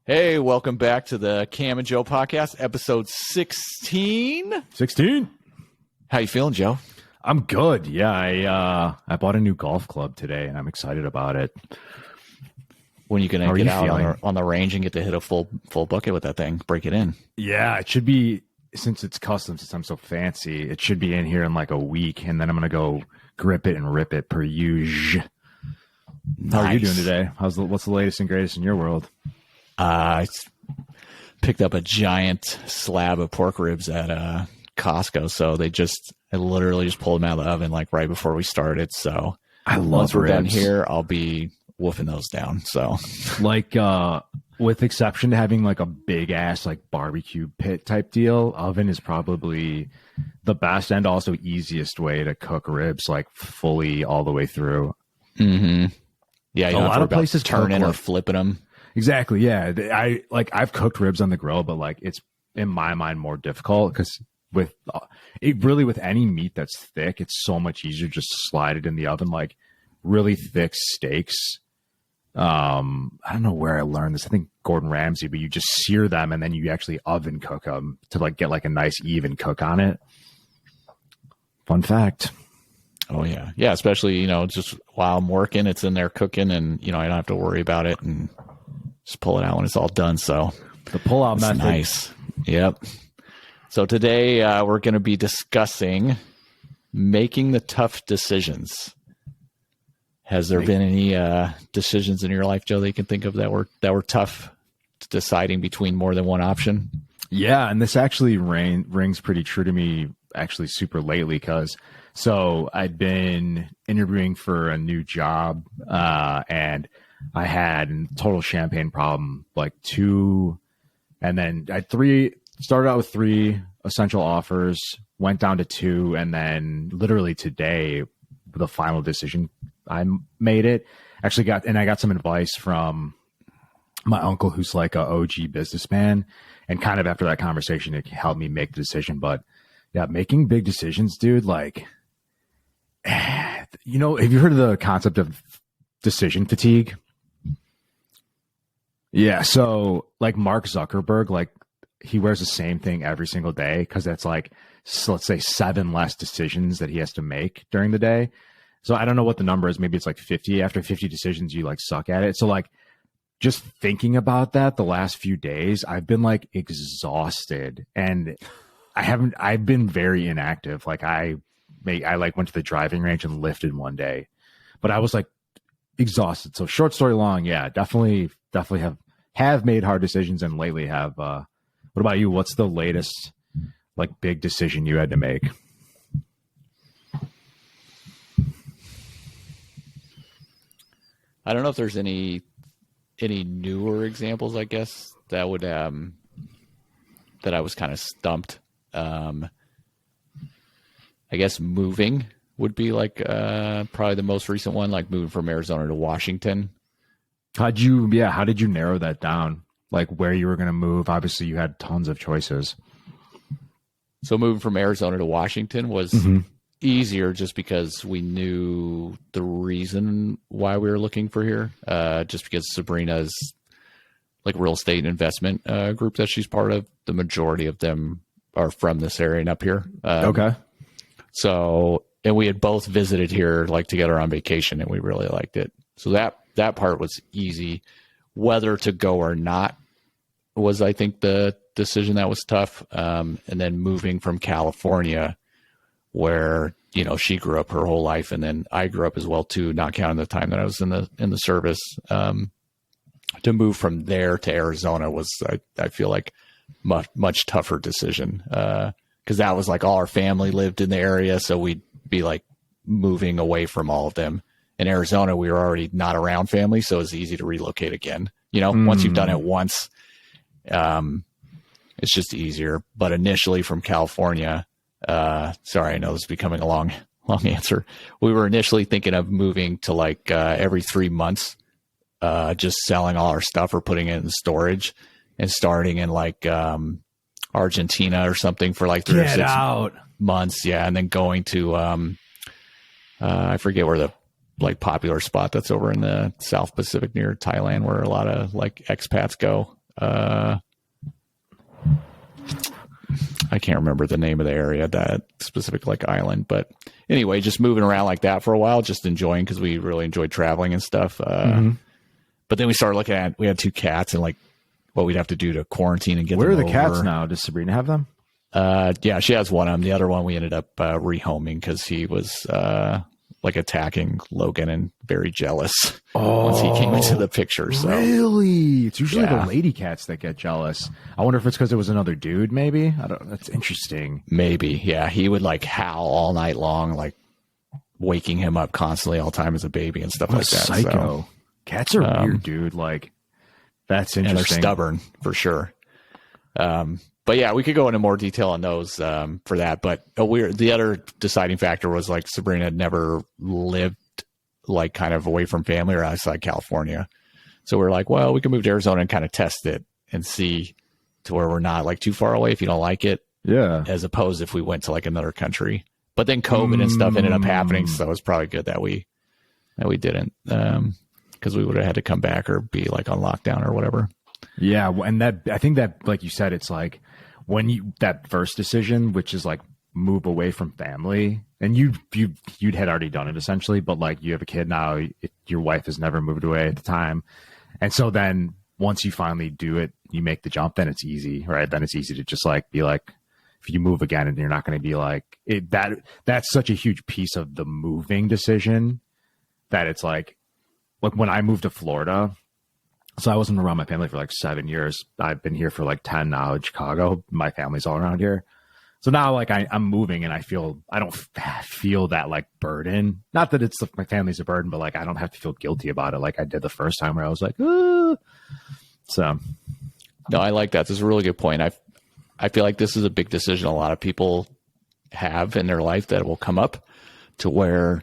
Hey, welcome back to the Cam and Joe podcast, episode 16. 16. How you feeling, Joe? I'm good. Yeah, I bought a new golf club today, and I'm excited about it. When are you going to get out on the range and get to hit a full bucket with that thing? Break it in. Yeah, it should be, since it's custom, since I'm so fancy, it should be in here in like a week, and then I'm going to go grip it and rip it per usual. Nice. How are you doing today? What's the latest and greatest in your world? I picked up a giant slab of pork ribs at Costco, so I literally just pulled them out of the oven like right before we started. So I love once we're ribs. done here, I'll be woofing those down. So like with exception to having like a big ass like barbecue pit type deal, oven is probably the best and also easiest way to cook ribs like fully all the way through. Mm-hmm. Yeah, you a lot of places turning or like, flipping them. Exactly. Yeah. I've cooked ribs on the grill, but like it's in my mind more difficult because with any meat that's thick, it's so much easier just to slide it in the oven. Like really thick steaks. I don't know where I learned this. I think Gordon Ramsay, but you just sear them and then you actually oven cook them to like get like a nice even cook on it. Fun fact. Oh yeah. Yeah. Especially, just while I'm working, it's in there cooking and, I don't have to worry about it and just pull it out when it's all done. So the pull-out method. Nice. Yep. So today we're going to be discussing making the tough decisions. Has there been any decisions in your life, Joe, that you can think of that were tough, deciding between more than one option? Yeah, and this actually rings pretty true to me actually super lately so I'd been interviewing for a new job and I had a total champagne problem, like two, and then I had started out with 3 essential offers, went down to 2, and then literally today, the final decision, I made it. Actually I got some advice from my uncle who's like a OG businessman, and kind of after that conversation, it helped me make the decision. But yeah, making big decisions, dude, like, have you heard of the concept of decision fatigue? Yeah. So like Mark Zuckerberg, like he wears the same thing every single day because that's like, let's say 7 less decisions that he has to make during the day. So I don't know what the number is. Maybe it's like 50. After 50 decisions, you like suck at it. So like just thinking about that the last few days, I've been like exhausted and I've been very inactive. Like I like went to the driving range and lifted one day, but I was like exhausted. So short story long, yeah, definitely have made hard decisions and lately have. What about you? What's the latest like big decision you had to make? I don't know if there's any newer examples, I guess, that would that I was kind of stumped. I guess moving would be like probably the most recent one, like moving from Arizona to Washington. How did you narrow that down? Like where you were going to move? Obviously you had tons of choices. So moving from Arizona to Washington was easier just because we knew the reason why we were looking for here. Just because Sabrina's like real estate investment group that she's part of, the majority of them are from this area and up here. Okay. So, and we had both visited here like together on vacation and we really liked it. So that part was easy. Whether to go or not was, I think, the decision that was tough. And then moving from California where, she grew up her whole life. And then I grew up as well too, not counting the time that I was in the service. To move from there to Arizona was, I feel like much tougher decision. Cause that was like all our family lived in the area. So we'd be like moving away from all of them. In Arizona, we were already not around family. So it's easy to relocate again. Once you've done it once, it's just easier. But initially from California, sorry, I know this is becoming a long answer. We were initially thinking of moving to like every 3 months, just selling all our stuff or putting it in storage and starting in like Argentina or something for like 3 or 6 months. Yeah. And then going to, I forget where the like popular spot that's over in the South Pacific near Thailand where a lot of like expats go. I can't remember the name of the area, that specific like island, but anyway, just moving around like that for a while, just enjoying, because we really enjoyed traveling and stuff. But then we started looking at, we had 2 cats and like what we'd have to do to quarantine and get Where them are the over. cats now? Does Sabrina have them? Yeah, she has one of them. The other one we ended up rehoming because he was like attacking Logan and very jealous once he came into the picture. So Really? It's usually Yeah. the lady cats that get jealous. I wonder if it's because it was another dude, maybe? I don't. That's interesting. maybe, yeah, he would like howl all night long, like waking him up constantly all the time as a baby and stuff What like a that. psycho. So, Cats are weird, dude. Like, that's and they're interesting. stubborn for sure. But yeah, we could go into more detail on those for that. But the other deciding factor was like Sabrina had never lived like kind of away from family or outside California. So we're like, well, we can move to Arizona and kind of test it and see to where we're not like too far away if you don't like it, Yeah. as opposed if we went to like another country. But then COVID and stuff ended up happening, so it's probably good that we didn't, because we would have had to come back or be like on lockdown or whatever. Yeah, and that, I think that, like you said, it's like when you, that first decision, which is like move away from family, and you'd had already done it essentially, but like you have a kid now, your wife has never moved away at the time, and so then once you finally do it, you make the jump, then it's easy, right? Then it's easy to just like be like, if you move again, and you're not going to be like it, that's such a huge piece of the moving decision that it's like when I moved to Florida. So I wasn't around my family for like 7 years. I've been here for like 10 now in Chicago. My family's all around here. So now like I'm moving and I don't feel that like burden. Not that it's my family's a burden, but like I don't have to feel guilty about it like I did the first time where I was like, So No, I like that. This is a really good point. I feel like this is a big decision a lot of people have in their life that will come up to where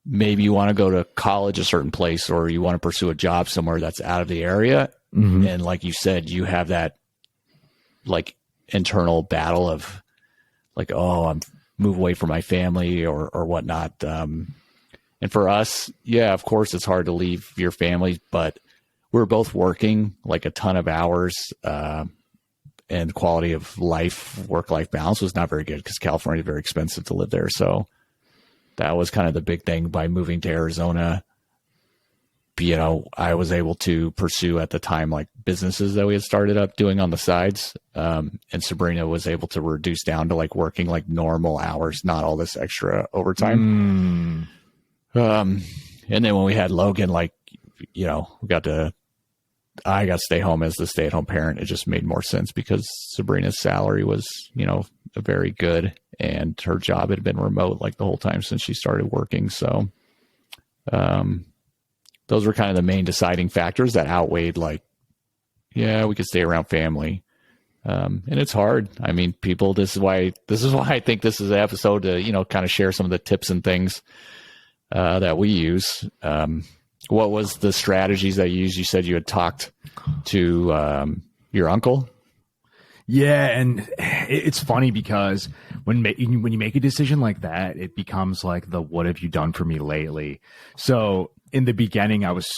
maybe you want to go to college a certain place or you want to pursue a job somewhere that's out of the area. And like you said, you have that like internal battle of like, oh, I'm move away from my family or whatnot. And for us, yeah, of course it's hard to leave your family, but we're both working like a ton of hours, and quality of life, work-life balance was not very good because California is very expensive to live there. So that was kind of the big thing by moving to Arizona. You know, I was able to pursue at the time like businesses that we had started up doing on the sides. And Sabrina was able to reduce down to like working like normal hours, not all this extra overtime. And then when we had Logan, like, you know, I got to stay home as the stay-at-home parent. It just made more sense because Sabrina's salary was, you know, very good, and her job had been remote like the whole time since she started working. So, those were kind of the main deciding factors that outweighed like, yeah, we could stay around family. And it's hard. I mean, people, this is why I think this is an episode to, you know, kind of share some of the tips and things, that we use. What was the strategies that you used? You said you had talked to your uncle. Yeah, and it's funny because when you make a decision like that, it becomes like the "what have you done for me lately?" So in the beginning, I was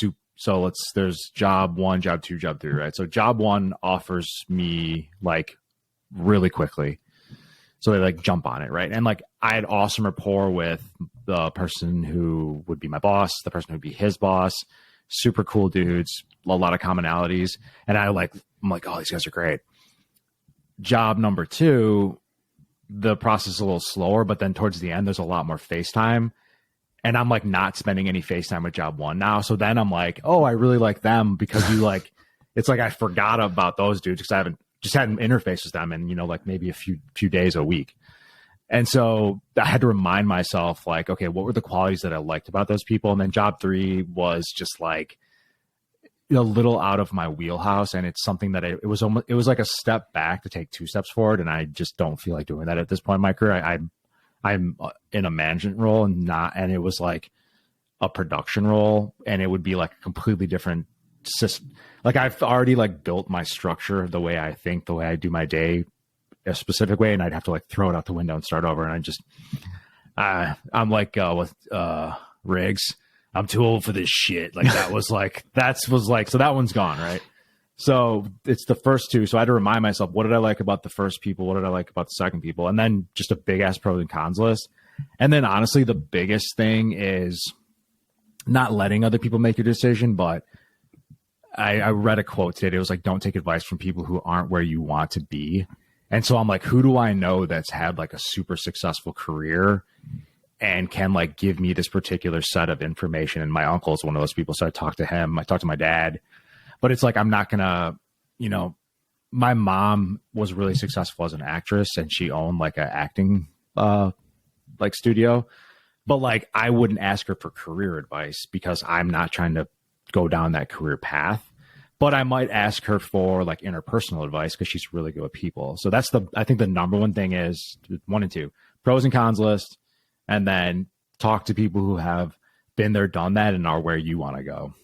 there's job 1, job 2, job 3, right? So job 1 offers me like really quickly, so they like jump on it, right? And like I had awesome rapport with the person who would be my boss, the person who would be his boss, super cool dudes, a lot of commonalities. And I'm like, oh, these guys are great. Job number 2, the process is a little slower, but then towards the end, there's a lot more FaceTime. And I'm like not spending any FaceTime with job 1 now. So then I'm like, oh, I really like them because you like, it's like I forgot about those dudes because I hadn't interfaced with them in, you know, like maybe a few days a week. And so I had to remind myself, like, okay, what were the qualities that I liked about those people? And then job 3 was just like a little out of my wheelhouse. And it's something that it was like a step back to take 2 steps forward. And I just don't feel like doing that at this point in my career. I'm in a management role and it was like a production role, and it would be like a completely different system. Like I've already like built my structure, the way I think, the way I do my day, a specific way, and I'd have to like throw it out the window and start over. And I just, I'm like with Riggs, I'm too old for this shit. Like that was like, so that one's gone, right? So it's the first two. So I had to remind myself, what did I like about the first people? What did I like about the second people? And then just a big ass pros and cons list. And then honestly, the biggest thing is not letting other people make your decision. But I read a quote today. It was like, don't take advice from people who aren't where you want to be. And so I'm like, who do I know that's had like a super successful career and can like give me this particular set of information? And my uncle is one of those people. So I talked to him. I talked to my dad. But it's like, I'm not going to, you know, my mom was really successful as an actress and she owned like an acting like studio. But like, I wouldn't ask her for career advice because I'm not trying to go down that career path. But I might ask her for like interpersonal advice because she's really good with people. So that's I think the number one thing is 1 and 2, pros and cons list, and then talk to people who have been there, done that, and are where you want to go.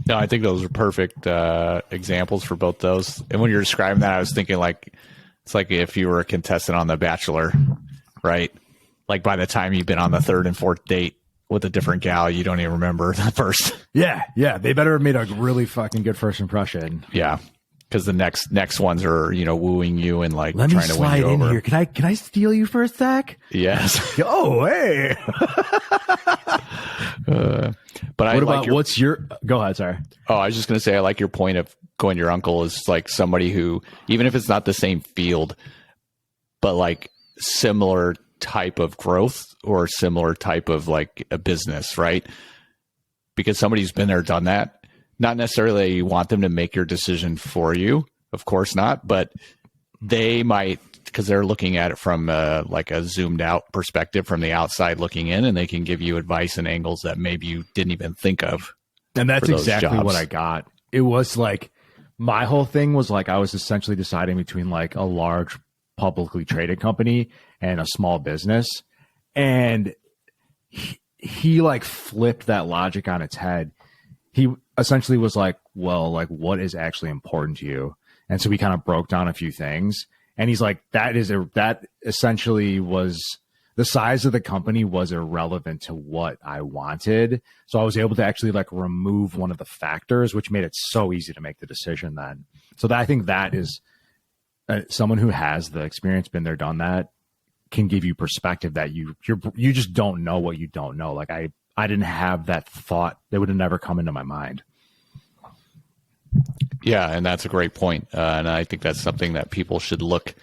No, I think those are perfect examples for both those. And when you're describing that, I was thinking like, it's like if you were a contestant on The Bachelor, right? Like by the time you've been on the 3rd and 4th date with a different gal, you don't even remember the first. Yeah. They better have made a really fucking good first impression. Yeah. Because the next ones are, you know, wooing you and like Let trying me to win slide you in over. here. Can I steal you for a sec? Yes. Oh, hey. But What about what's your? Go ahead. Sorry. Oh, I was just going to say, I like your point of going to your uncle is like somebody who, even if it's not the same field, but like similar type of growth or similar type of like a business, right? Because somebody's been there, done that. Not necessarily you want them to make your decision for you. Of course not. But they might, because they're looking at it from like a zoomed out perspective from the outside looking in, and they can give you advice and angles that maybe you didn't even think of. And that's exactly what I got. It was like, my whole thing was like, I was essentially deciding between like a large publicly traded company and a small business. And he like flipped that logic on its head. He essentially was like, well, like what is actually important to you? And so we kind of broke down a few things. And he's like, that essentially was the size of the company was irrelevant to what I wanted. So I was able to actually like remove one of the factors, which made it so easy to make the decision then. So I think that is someone who has the experience, been there, done that, can give you perspective that you just don't know what you don't know. Like I didn't have that thought. That would have never come into my mind. Yeah, and that's a great point. And I think that's something that people should look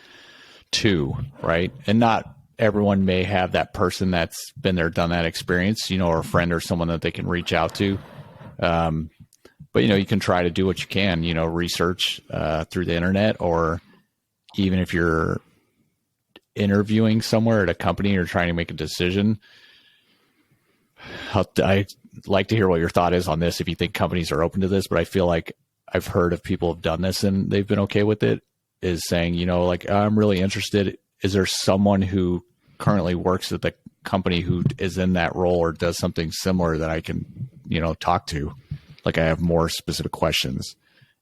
to, right? And not everyone may have that person that's been there, done that experience, you know, or a friend or someone that they can reach out to. But, you know, you can try to do what you can, you know, research through the internet, or even if you're interviewing somewhere at a company or trying to make a decision. I'd like to hear what your thought is on this, if you think companies are open to this, but I feel like I've heard of people have done this and they've been okay with it, is saying, you know, like, I'm really interested. Is there someone who currently works at the company who is in that role or does something similar that I can, you know, talk to? Like, I have more specific questions.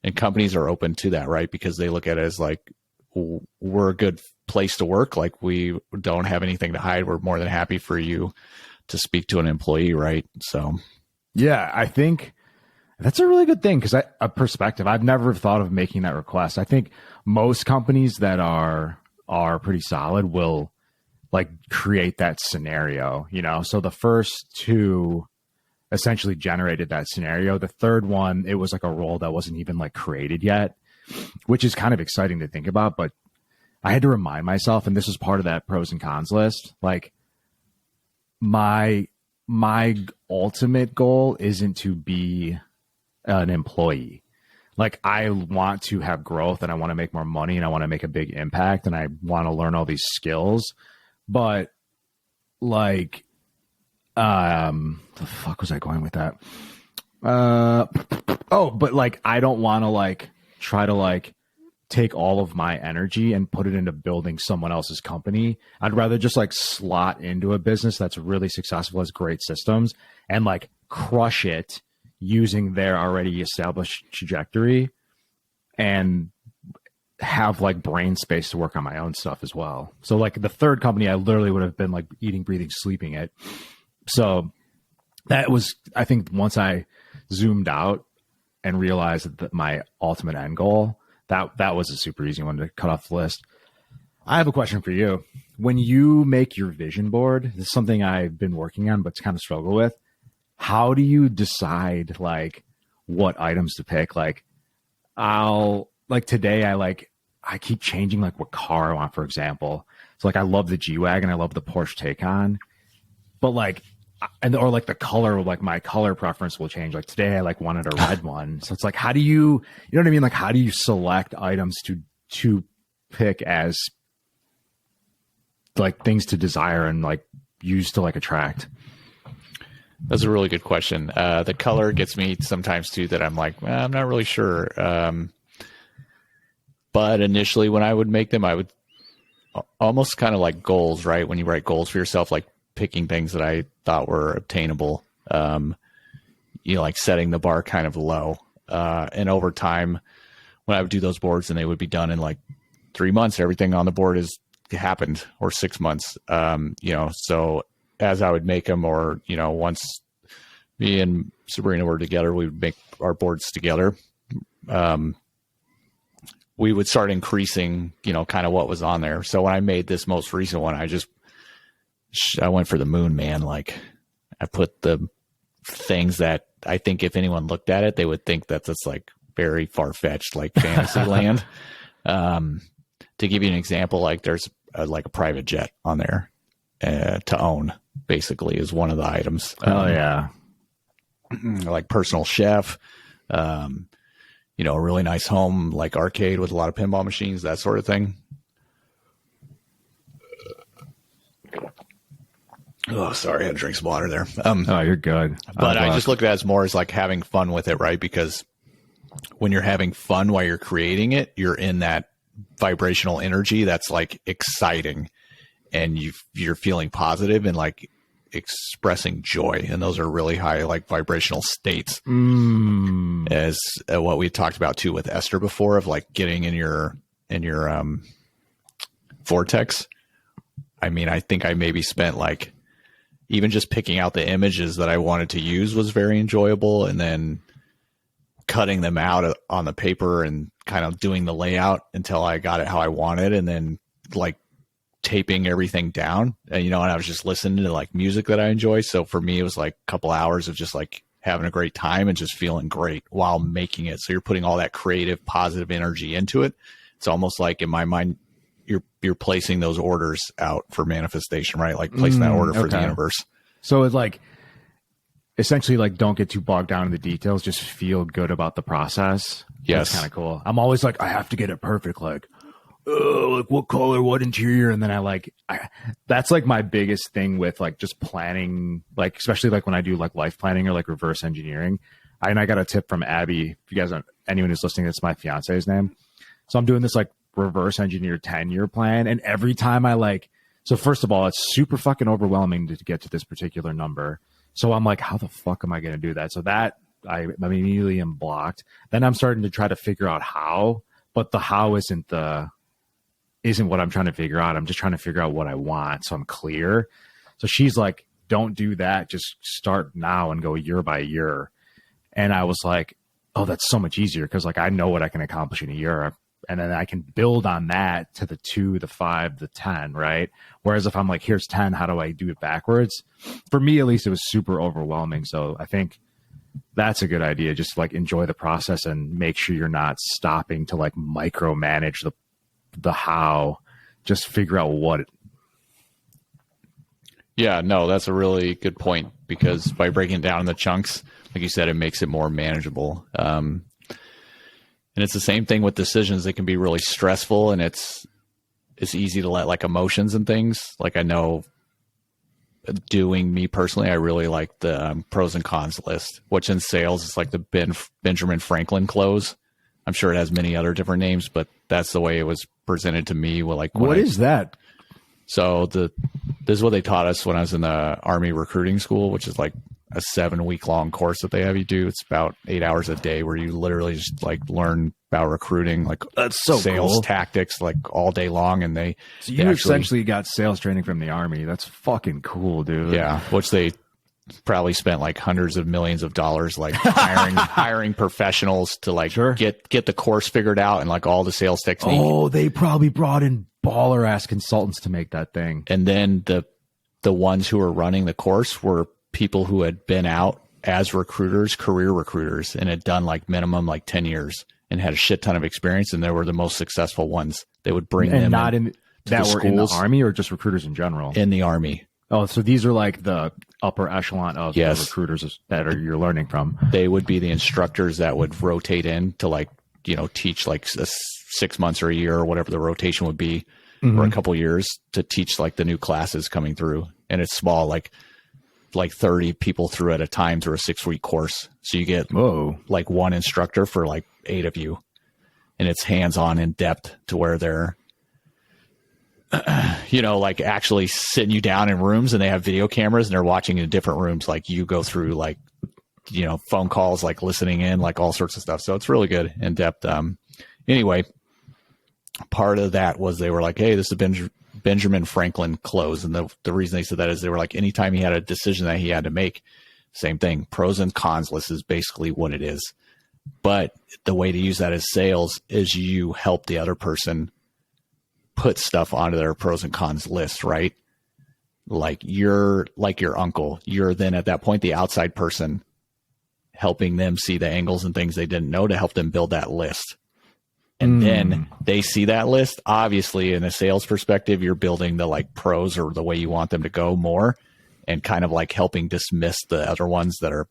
And companies are open to that, right? Because they look at it as like, we're a good place to work. Like, we don't have anything to hide. We're more than happy for you to speak to an employee, right? So, yeah, I think that's a really good thing, because a perspective. I've never thought of making that request. I think most companies that are pretty solid will like create that scenario, you know. So the first two essentially generated that scenario. The third one, it was like a role that wasn't even like created yet, which is kind of exciting to think about. But I had to remind myself, and this is part of that pros and cons list, like my ultimate goal isn't to be an employee. Like, I want to have growth and I want to make more money and I want to make a big impact and I want to learn all these skills. But like, the fuck was I going with that? But like, I don't want to like try to like take all of my energy and put it into building someone else's company. I'd rather just like slot into a business that's really successful, has great systems, and like crush it using their already established trajectory, and have like brain space to work on my own stuff as well. So like the third company, I literally would have been like eating, breathing, sleeping it. So that was, I think once I zoomed out, and realize that my ultimate end goal, that was a super easy one to cut off the list. I have a question for you. When you make your vision board, this is something I've been working on, but kind of struggle with. How do you decide like what items to pick? Like today, I keep changing like what car I want, for example. So like I love the G-Wagon, I love the Porsche Taycan, but like, or like the color, like my color preference will change. Like today, I like wanted a red one. So it's like, how do you know what I mean? Like, how do you select items to pick as like things to desire and like use to like attract? That's a really good question. The color gets me sometimes too, that I'm like, well, I'm not really sure. But initially when I would make them, I would almost kind of like goals, right? When you write goals for yourself, like picking things that I thought were obtainable, like setting the bar kind of low. And over time, when I would do those boards and they would be done in like 3 months, everything on the board is happened, or 6 months. So as I would make them, or, once me and Sabrina were together, we would make our boards together. We would start increasing, kind of what was on there. So when I made this most recent one, I went for the moon, man. Like I put the things that I think if anyone looked at it, they would think that that's like very far-fetched, like fantasy land. To give you an example, like there's like a private jet on there to own, basically, is one of the items. Oh yeah. Like personal chef, a really nice home, like arcade with a lot of pinball machines, that sort of thing. Oh, sorry. I had to drink some water there. Oh, you're good. But I just look at it as more as like having fun with it, right? Because when you're having fun while you're creating it, you're in that vibrational energy that's like exciting, and you're feeling positive and like expressing joy. And those are really high, like vibrational states. As what we talked about too with Esther before, of like getting in your vortex. I mean, I think I maybe spent like, even just picking out the images that I wanted to use was very enjoyable. And then cutting them out on the paper and kind of doing the layout until I got it how I wanted. And then like taping everything down, and I was just listening to like music that I enjoy. So for me, it was like a couple hours of just like having a great time and just feeling great while making it. So you're putting all that creative, positive energy into it. It's almost like, in my mind, you're placing those orders out for manifestation, right? Like placing that order for the universe. So it's like, essentially, like, don't get too bogged down in the details. Just feel good about the process. Yes. That's kind of cool. I'm always like, I have to get it perfect. Like what color, what interior. And then that's like my biggest thing with like just planning, like, especially like when I do like life planning or like reverse engineering. And I got a tip from Abby. If you guys don't, anyone who's listening, that's my fiance's name. So I'm doing this like reverse engineer 10-year plan. And every time so first of all, it's super fucking overwhelming to get to this particular number. So I'm like, how the fuck am I going to do that? So that I immediately am blocked. Then I'm starting to try to figure out how, but the how isn't what I'm trying to figure out. I'm just trying to figure out what I want. So I'm clear. So she's like, don't do that. Just start now and go year by year. And I was like, oh, that's so much easier. Cause like, I know what I can accomplish in a year. And then I can build on that to the 2, the 5, the 10, right? Whereas if I'm like, here's 10, how do I do it backwards? For me, at least, it was super overwhelming. So I think that's a good idea. Just like enjoy the process and make sure you're not stopping to like micromanage the how. Just figure out what. Yeah, no, that's a really good point, because by breaking it down in the chunks, like you said, it makes it more manageable. And it's the same thing with decisions. They can be really stressful, and it's easy to let like emotions and things. Like, I know, doing me personally, I really like the pros and cons list, which in sales is like the Benjamin Franklin close. I'm sure it has many other different names, but that's the way it was presented to me. What is that? So this is what they taught us when I was in the Army recruiting school, which is like a 7-week long course that they have you do. It's about 8 hours a day where you literally just like learn about recruiting, like that's so sales cool. tactics, like all day long. And so you essentially got sales training from the Army. That's fucking cool, dude. Yeah. Which they probably spent like hundreds of millions of dollars, like hiring professionals to like get the course figured out and like all the sales technique. Oh, they probably brought in baller ass consultants to make that thing. And then the ones who were running the course were people who had been out as recruiters, career recruiters, and had done like minimum like 10 years and had a shit ton of experience. And they were the most successful ones. They would bring them not in that were in the schools. Army or just recruiters in general? In the Army. Oh, so these are like the upper echelon of the Yes. recruiters that you're learning from. They would be the instructors that would rotate in to like, teach like 6 months or a year or whatever the rotation would be, or a couple years to teach like the new classes coming through. And it's small, like 30 people through at a time through a 6-week course. So you get like one instructor for like 8 of you, and it's hands-on in depth to where they're, like actually sitting you down in rooms, and they have video cameras and they're watching in different rooms. Like you go through like, phone calls, like listening in, like all sorts of stuff. So it's really good in depth. Anyway, part of that was they were like, hey, this is Benjamin Franklin close. And the reason they said that is they were like, anytime he had a decision that he had to make, same thing, pros and cons list is basically what it is. But the way to use that as sales is you help the other person put stuff onto their pros and cons list, right? Like you're like your uncle. You're then at that point the outside person helping them see the angles and things they didn't know to help them build that list. And then they see that list. Obviously, in a sales perspective, you're building the like pros or the way you want them to go more, and kind of like helping dismiss the other ones that are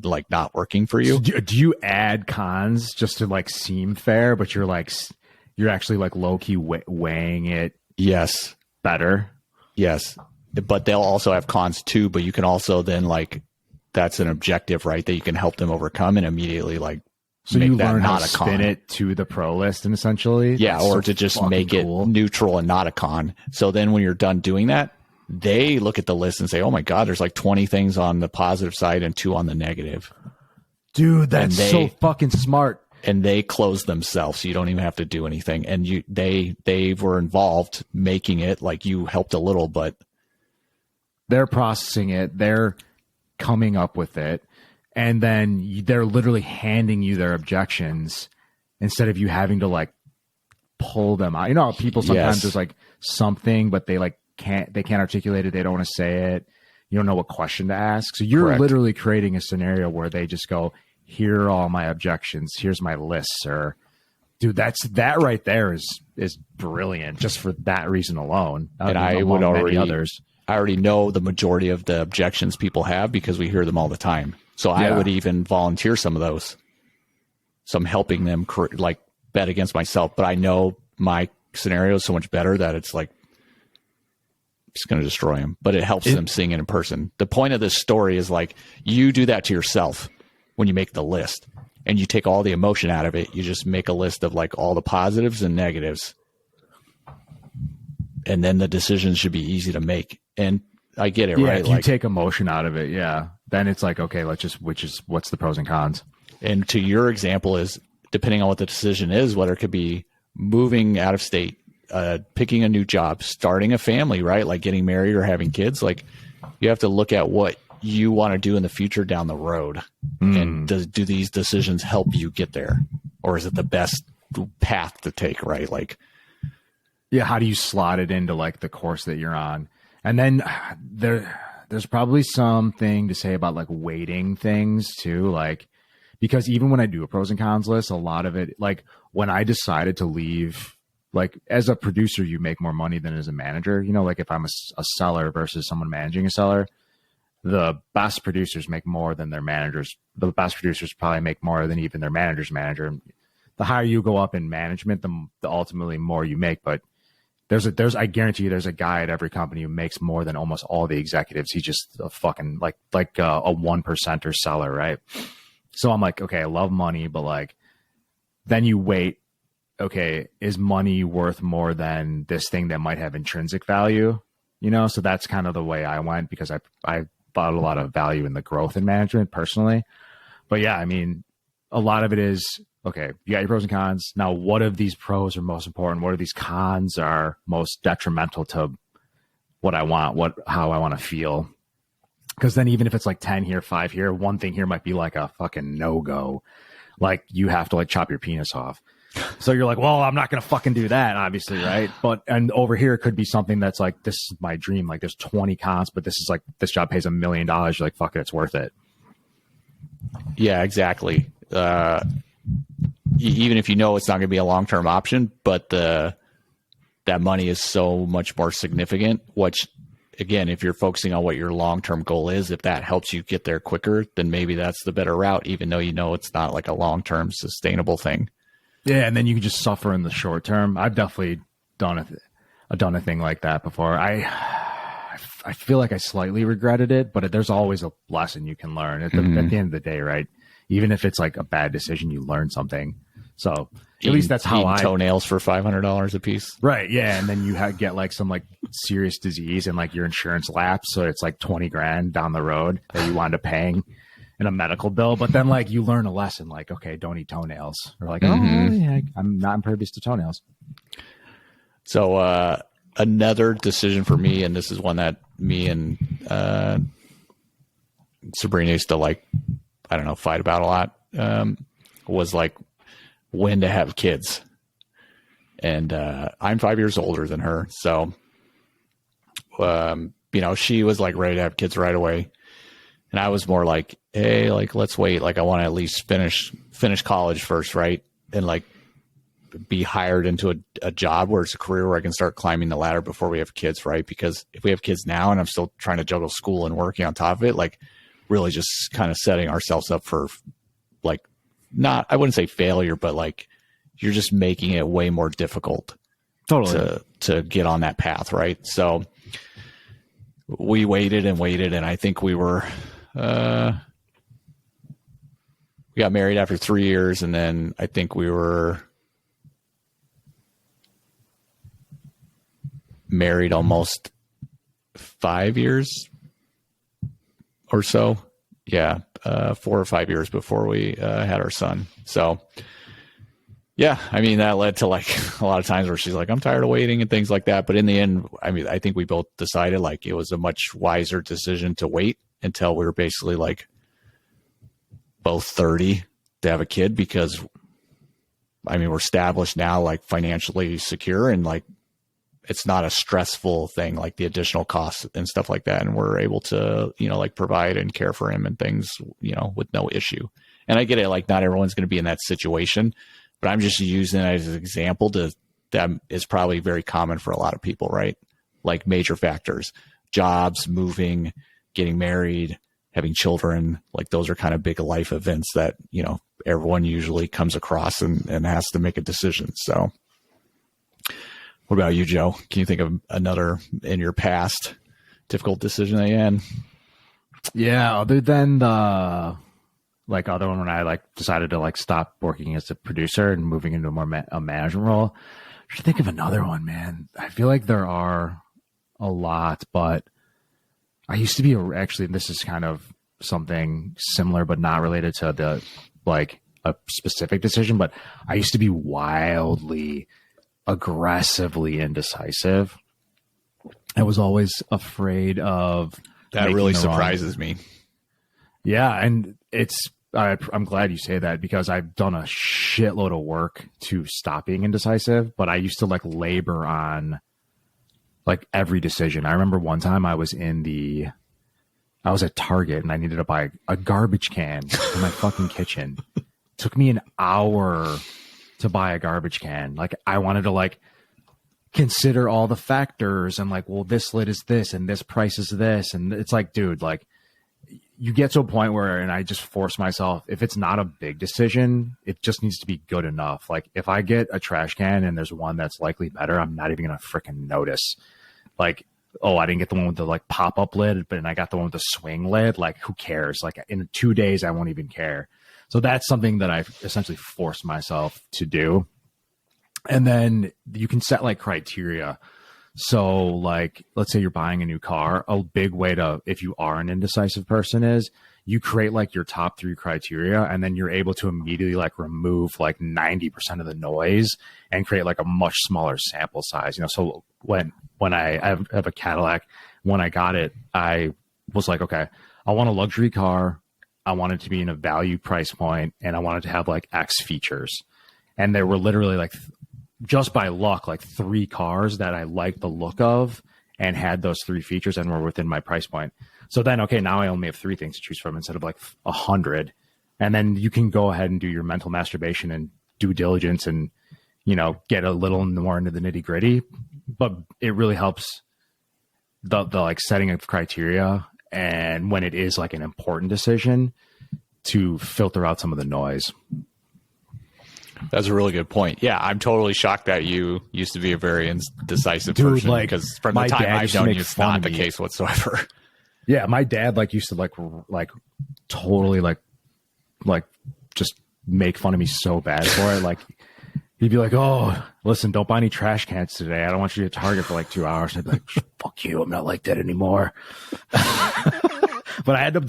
like not working for you. Do you add cons just to like seem fair, but you're actually like low key weighing it? Yes. Better. Yes. But they'll also have cons too, but you can also then like, that's an objective, right? That you can help them overcome and immediately like, so make you that learn how not to a con. spin it to the pro list, and essentially, yeah, that's or so to just fucking make cool. it neutral and not a con. So then when you're done doing that, they look at the list and say, oh my God, there's like 20 things on the positive side and 2 on the negative. Dude, that's so fucking smart. And they close themselves, so you don't even have to do anything. And they were involved making it, like you helped a little, but they're processing it, they're coming up with it, and then they're literally handing you their objections instead of you having to like pull them out. You know how people sometimes there's like something, but they can't articulate it, they don't want to say it, you don't know what question to ask. So you're literally creating a scenario where they just go, here are all my objections, here's my list, sir. Dude, that right there is brilliant just for that reason alone. And I already know the majority of the objections people have because we hear them all the time. So I would even volunteer some of those. So I'm helping them like bet against myself, but I know my scenario is so much better that it's like it's going to destroy them, but it helps them seeing it in person. The point of this story is like you do that to yourself when you make the list and you take all the emotion out of it. You just make a list of like all the positives and negatives. And then the decisions should be easy to make. And I get it, right? If you take emotion out of it, then it's like, okay, what's the pros and cons? And to your example is, depending on what the decision is, whether it could be moving out of state, picking a new job, starting a family, right? Like getting married or having kids. Like you have to look at what you want to do in the future down the road. And do these decisions help you get there? Or is it the best path to take, right? Like, yeah, how do you slot it into like the course that you're on? And then there's probably something to say about like weighting things too. Like, because even when I do a pros and cons list, a lot of it, like when I decided to leave, like as a producer, you make more money than as a manager. You know, like if I'm a seller versus someone managing a seller, the best producers make more than their managers. The best producers probably make more than even their manager's manager. The higher you go up in management, the ultimately more you make. But I guarantee you there's a guy at every company who makes more than almost all the executives. He's just a fucking like a 1%er seller, right? So I'm like, okay, I love money, but like, then you wait, okay, is money worth more than this thing that might have intrinsic value? You know, so that's kind of the way I went because I bought a lot of value in the growth in management personally. But yeah, I mean, a lot of it is, okay, you got your pros and cons. Now, what of these pros are most important? What of these cons are most detrimental to what I want, how I want to feel? Because then even if it's like 10 here, 5 here, one thing here might be like a fucking no-go. Like you have to like chop your penis off. So you're like, well, I'm not going to fucking do that, obviously, right? But, and over here it could be something that's like, this is my dream. Like there's 20 cons, but this is like, this job pays $1 million. You're like, fuck it, it's worth it. Yeah, exactly. Even if you know it's not going to be a long-term option, but that money is so much more significant, which again, if you're focusing on what your long-term goal is, if that helps you get there quicker, then maybe that's the better route, even though you know it's not like a long-term sustainable thing. Yeah, and then you can just suffer in the short term. I've definitely done a thing like that before. I feel like I slightly regretted it, but there's always a lesson you can learn at the end of the day, right? Even if it's like a bad decision, you learn something. So at least that's how I toenails for $500 a piece. Right. Yeah. And then you get like some like serious disease and like your insurance lapse. So it's like 20 grand down the road that you wind up paying in a medical bill. But then like you learn a lesson like, okay, don't eat toenails. Or like, oh yeah, I'm not impervious to toenails. So another decision for me, and this is one that me and Sabrina used to like, I don't know, fight about a lot, was like when to have kids. And I'm 5 years older than her. So, she was like ready to have kids right away. And I was more like, hey, like, let's wait. Like, I want to at least finish college first, right? And like be hired into a job where it's a career where I can start climbing the ladder before we have kids, right? Because if we have kids now and I'm still trying to juggle school and working on top of it, like really just kind of setting ourselves up for like, not, I wouldn't say failure, but like you're just making it way more difficult to get on that path, right? So we waited and waited, and I think we were we got married after 3 years, and then I think we were married almost 5 years or so. Yeah, 4 or 5 years before we had our son. So, yeah, I mean, that led to like a lot of times where she's like, I'm tired of waiting and things like that. But in the end, I mean, I think we both decided like it was a much wiser decision to wait until we were basically like both 30 to have a kid, because I mean, we're established now, like financially secure, and like it's not a stressful thing, like the additional costs and stuff like that. And we're able to, like provide and care for him and things, with no issue. And I get it. Like not everyone's going to be in that situation, but I'm just using it as an example that is probably very common for a lot of people, right? Like major factors, jobs, moving, getting married, having children, like those are kind of big life events that, everyone usually comes across and has to make a decision. So what about you, Joe? Can you think of another in your past difficult decision that you had? Yeah, other than the other one when I like decided to like stop working as a producer and moving into a management role. I should think of another one, man. I feel like there are a lot, but I used to be actually, this is kind of something similar, but not related to the like a specific decision, but I used to be wildly aggressively indecisive. I was always afraid of that. Really surprises me. Yeah, and I'm glad you say that, because I've done a shitload of work to stop being indecisive, but I used to like labor on like every decision. I remember one time I was at Target and I needed to buy a garbage can for my fucking kitchen. It took me an hour to buy a garbage can. Like I wanted to like consider all the factors and like, well, this lid is this and this price is this. And it's like, dude, like you get to a point where, and I just force myself, if it's not a big decision, it just needs to be good enough. Like if I get a trash can and there's one that's likely better, I'm not even going to freaking notice. Like, oh, I didn't get the one with the like pop-up lid, but I got the one with the swing lid. Like who cares? Like in 2 days, I won't even care. So that's something that I've essentially forced myself to do. And then you can set like criteria. So like, let's say you're buying a new car, a big way to, if you are an indecisive person, is you create like your top 3 criteria, and then you're able to immediately like remove like 90% of the noise and create like a much smaller sample size. So when I have a Cadillac, when I got it, I was like, okay, I want a luxury car. I want it to be in a value price point, and I want it to have like X features. And there were literally like, just by luck, like 3 cars that I liked the look of and had those 3 features and were within my price point. So then, okay, now I only have 3 things to choose from instead of like 100. And then you can go ahead and do your mental masturbation and due diligence and, you know, get a little more into the nitty gritty. But it really helps the like setting of criteria. And when it is like an important decision, to filter out some of the noise. That's a really good point. Yeah, I'm totally shocked that you used to be a very indecisive Dude, person, like, because from my the time dad I've used to known make you, it's fun not of the me. case whatsoever. Yeah, my dad like used to like totally like just make fun of me so bad for it. Like he'd be like, "Oh, listen, don't buy any trash cans today. I don't want you to Target for like 2 hours." And I'd be like, "Fuck you, I'm not like that anymore." But I had to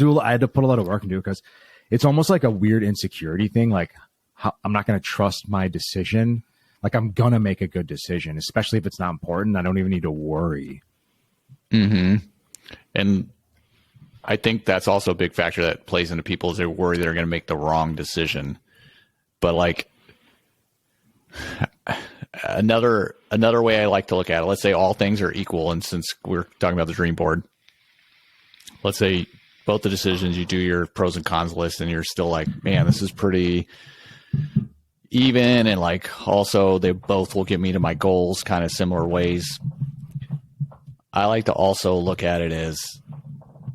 put a lot of work into it because it's almost like a weird insecurity thing. Like I'm not going to trust my decision. Like I'm gonna make a good decision, especially if it's not important. I don't even need to worry. Mm-hmm. And I think that's also a big factor that plays into people is they worry they're going to make the wrong decision. But like another way I like to look at it, let's say all things are equal. And since we're talking about the dream board, let's say both the decisions, you do your pros and cons list and you're still like, man, this is pretty even. And like, also they both will get me to my goals kind of similar ways. I like to also look at it as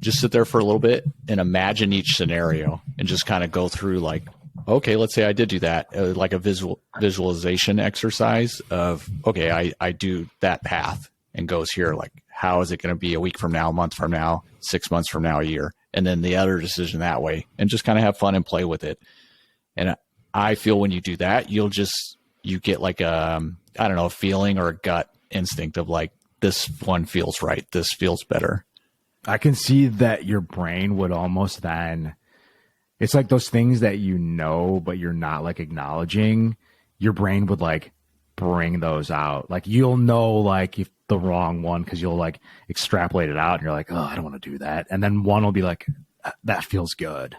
just sit there for a little bit and imagine each scenario and just kind of go through like, okay, let's say I did do that, like a visualization exercise of, okay, I do that path and goes here. Like, how is it going to be a week from now, a month from now, 6 months from now, a year? And then the other decision that way, and just kind of have fun and play with it. And I feel when you do that, you get like I don't know, a feeling or a gut instinct of like, this one feels right. This feels better. I can see that your brain would almost then, it's like those things that you know, but you're not like acknowledging. Your brain would like bring those out. Like you'll know like if the wrong one, because you'll like extrapolate it out and you're like, oh, I don't want to do that. And then one will be like, that feels good.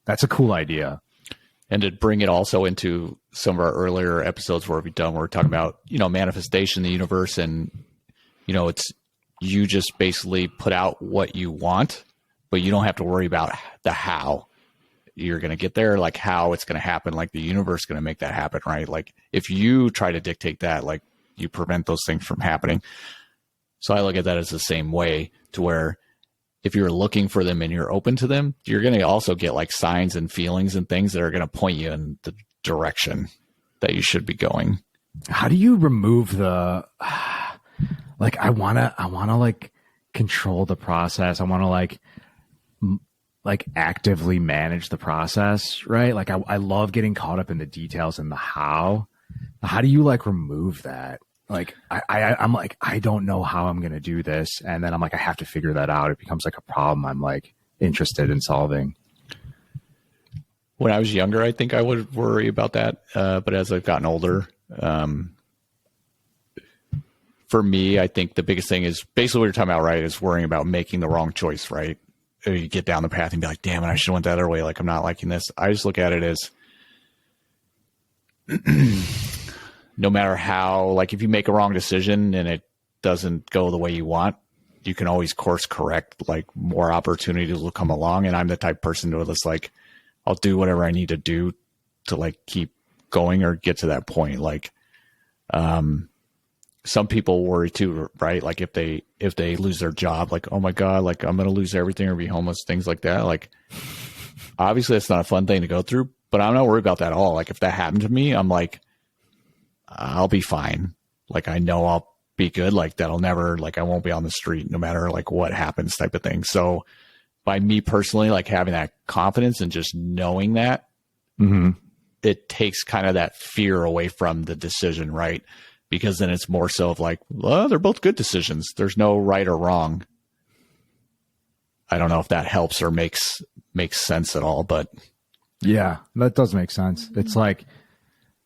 That's a cool idea. And to bring it also into some of our earlier episodes where we're talking about, manifestation, the universe, and, it's, you just basically put out what you want, but you don't have to worry about the how you're going to get there, like how it's going to happen. Like the universe is going to make that happen, right? Like if you try to dictate that, like you prevent those things from happening. So I look at that as the same way, to where if you're looking for them and you're open to them, you're going to also get like signs and feelings and things that are going to point you in the direction that you should be going. How do you remove the, like, I want to like control the process. I want to like actively manage the process, right? Like I love getting caught up in the details and the how. How do you like remove that? Like I'm like, I don't know how I'm going to do this. And then I'm like, I have to figure that out. It becomes like a problem I'm like interested in solving. When I was younger, I think I would worry about that. But as I've gotten older, for me, I think the biggest thing is basically what you're talking about, right? Is worrying about making the wrong choice, right? Or you get down the path and be like, damn it, I should have went the other way. Like, I'm not liking this. I just look at it as no matter how, like if you make a wrong decision and it doesn't go the way you want, you can always course correct, like more opportunities will come along. And I'm the type of person who is like, I'll do whatever I need to do to like keep going or get to that point. Like, some people worry too, right? Like if they lose their job, like, oh my God, like I'm going to lose everything or be homeless, things like that. Like, obviously that's not a fun thing to go through, but I'm not worried about that at all. Like if that happened to me, I'm like, I'll be fine. Like, I know I'll be good. Like that'll never, like I won't be on the street no matter like what happens type of thing. So by me personally, like having that confidence and just knowing that, it takes kind of that fear away from the decision, right? Because then it's more so of like, well, they're both good decisions. There's no right or wrong. I don't know if that helps or makes sense at all, but yeah, that does make sense. It's like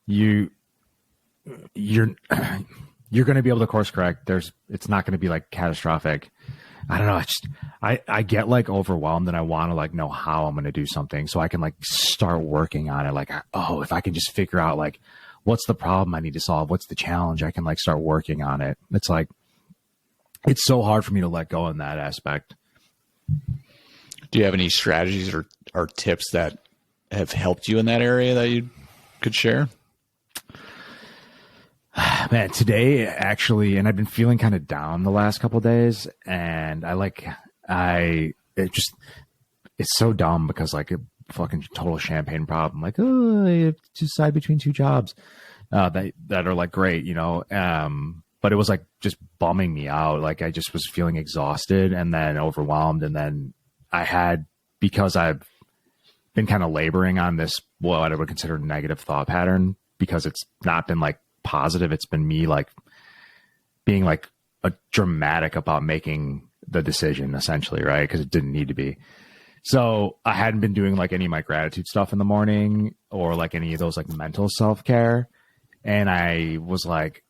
you're going to be able to course correct. It's not going to be like catastrophic. I don't know. I get like overwhelmed and I want to like know how I'm going to do something so I can like start working on it. Like, oh, if I can just figure out like, what's the problem I need to solve? What's the challenge? I can like start working on it. It's like, it's so hard for me to let go in that aspect. Do you have any strategies or tips that have helped you in that area that you could share? Man, today actually, and I've been feeling kind of down the last couple of days, and it's so dumb because like a fucking total champagne problem. Like, oh, I have to decide between two jobs that are like great, you know. But it was like just bumming me out. Like I just was feeling exhausted and then overwhelmed, and then because I've been kind of laboring on this, what I would consider negative thought pattern, because it's not been like positive. It's been me like being like a dramatic about making the decision essentially, right? Because it didn't need to be. So I hadn't been doing like any of my gratitude stuff in the morning or like any of those like mental self-care. And I was like,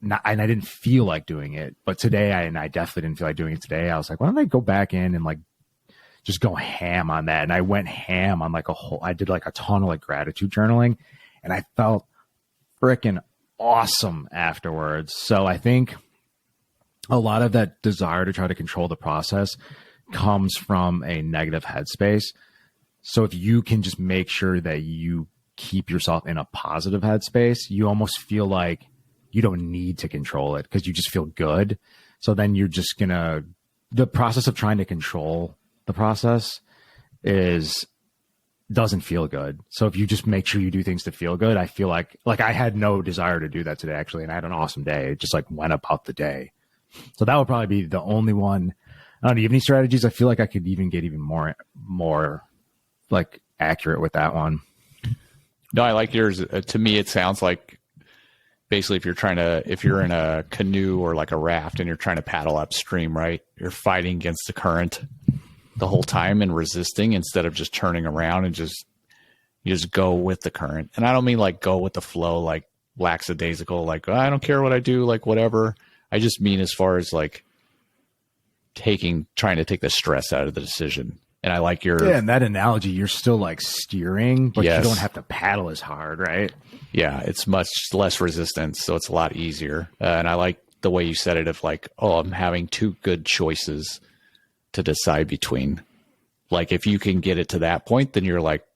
and I didn't feel like doing it, but today I definitely didn't feel like doing it today. I was like, why don't I go back in and like just go ham on that? And I went ham on like I did like a ton of like gratitude journaling, and I felt freaking awesome afterwards. So I think a lot of that desire to try to control the process comes from a negative headspace. So if you can just make sure that you keep yourself in a positive headspace, you almost feel like you don't need to control it because you just feel good. So then you're just the process of trying to control the process doesn't feel good. So if you just make sure you do things to feel good, I feel like I had no desire to do that today actually, and I had an awesome day. It just like went about the day. So that would probably be the only one. I don't know. Do you have any strategies? I feel like I could even get even more like accurate with that one. No, I like yours. To me, it sounds like basically if you're in a canoe or like a raft and you're trying to paddle upstream, right? You're fighting against the current the whole time and resisting instead of just turning around and you just go with the current. And I don't mean like go with the flow, like lackadaisical, like, oh, I don't care what I do, like whatever. I just mean as far as like trying to take the stress out of the decision. And I like your... Yeah, and that analogy, you're still like steering, but yes. You don't have to paddle as hard, right? Yeah, it's much less resistance, so it's a lot easier. And I like the way you said it of like, oh, I'm having two good choices to decide between. Like if you can get it to that point, then you're like,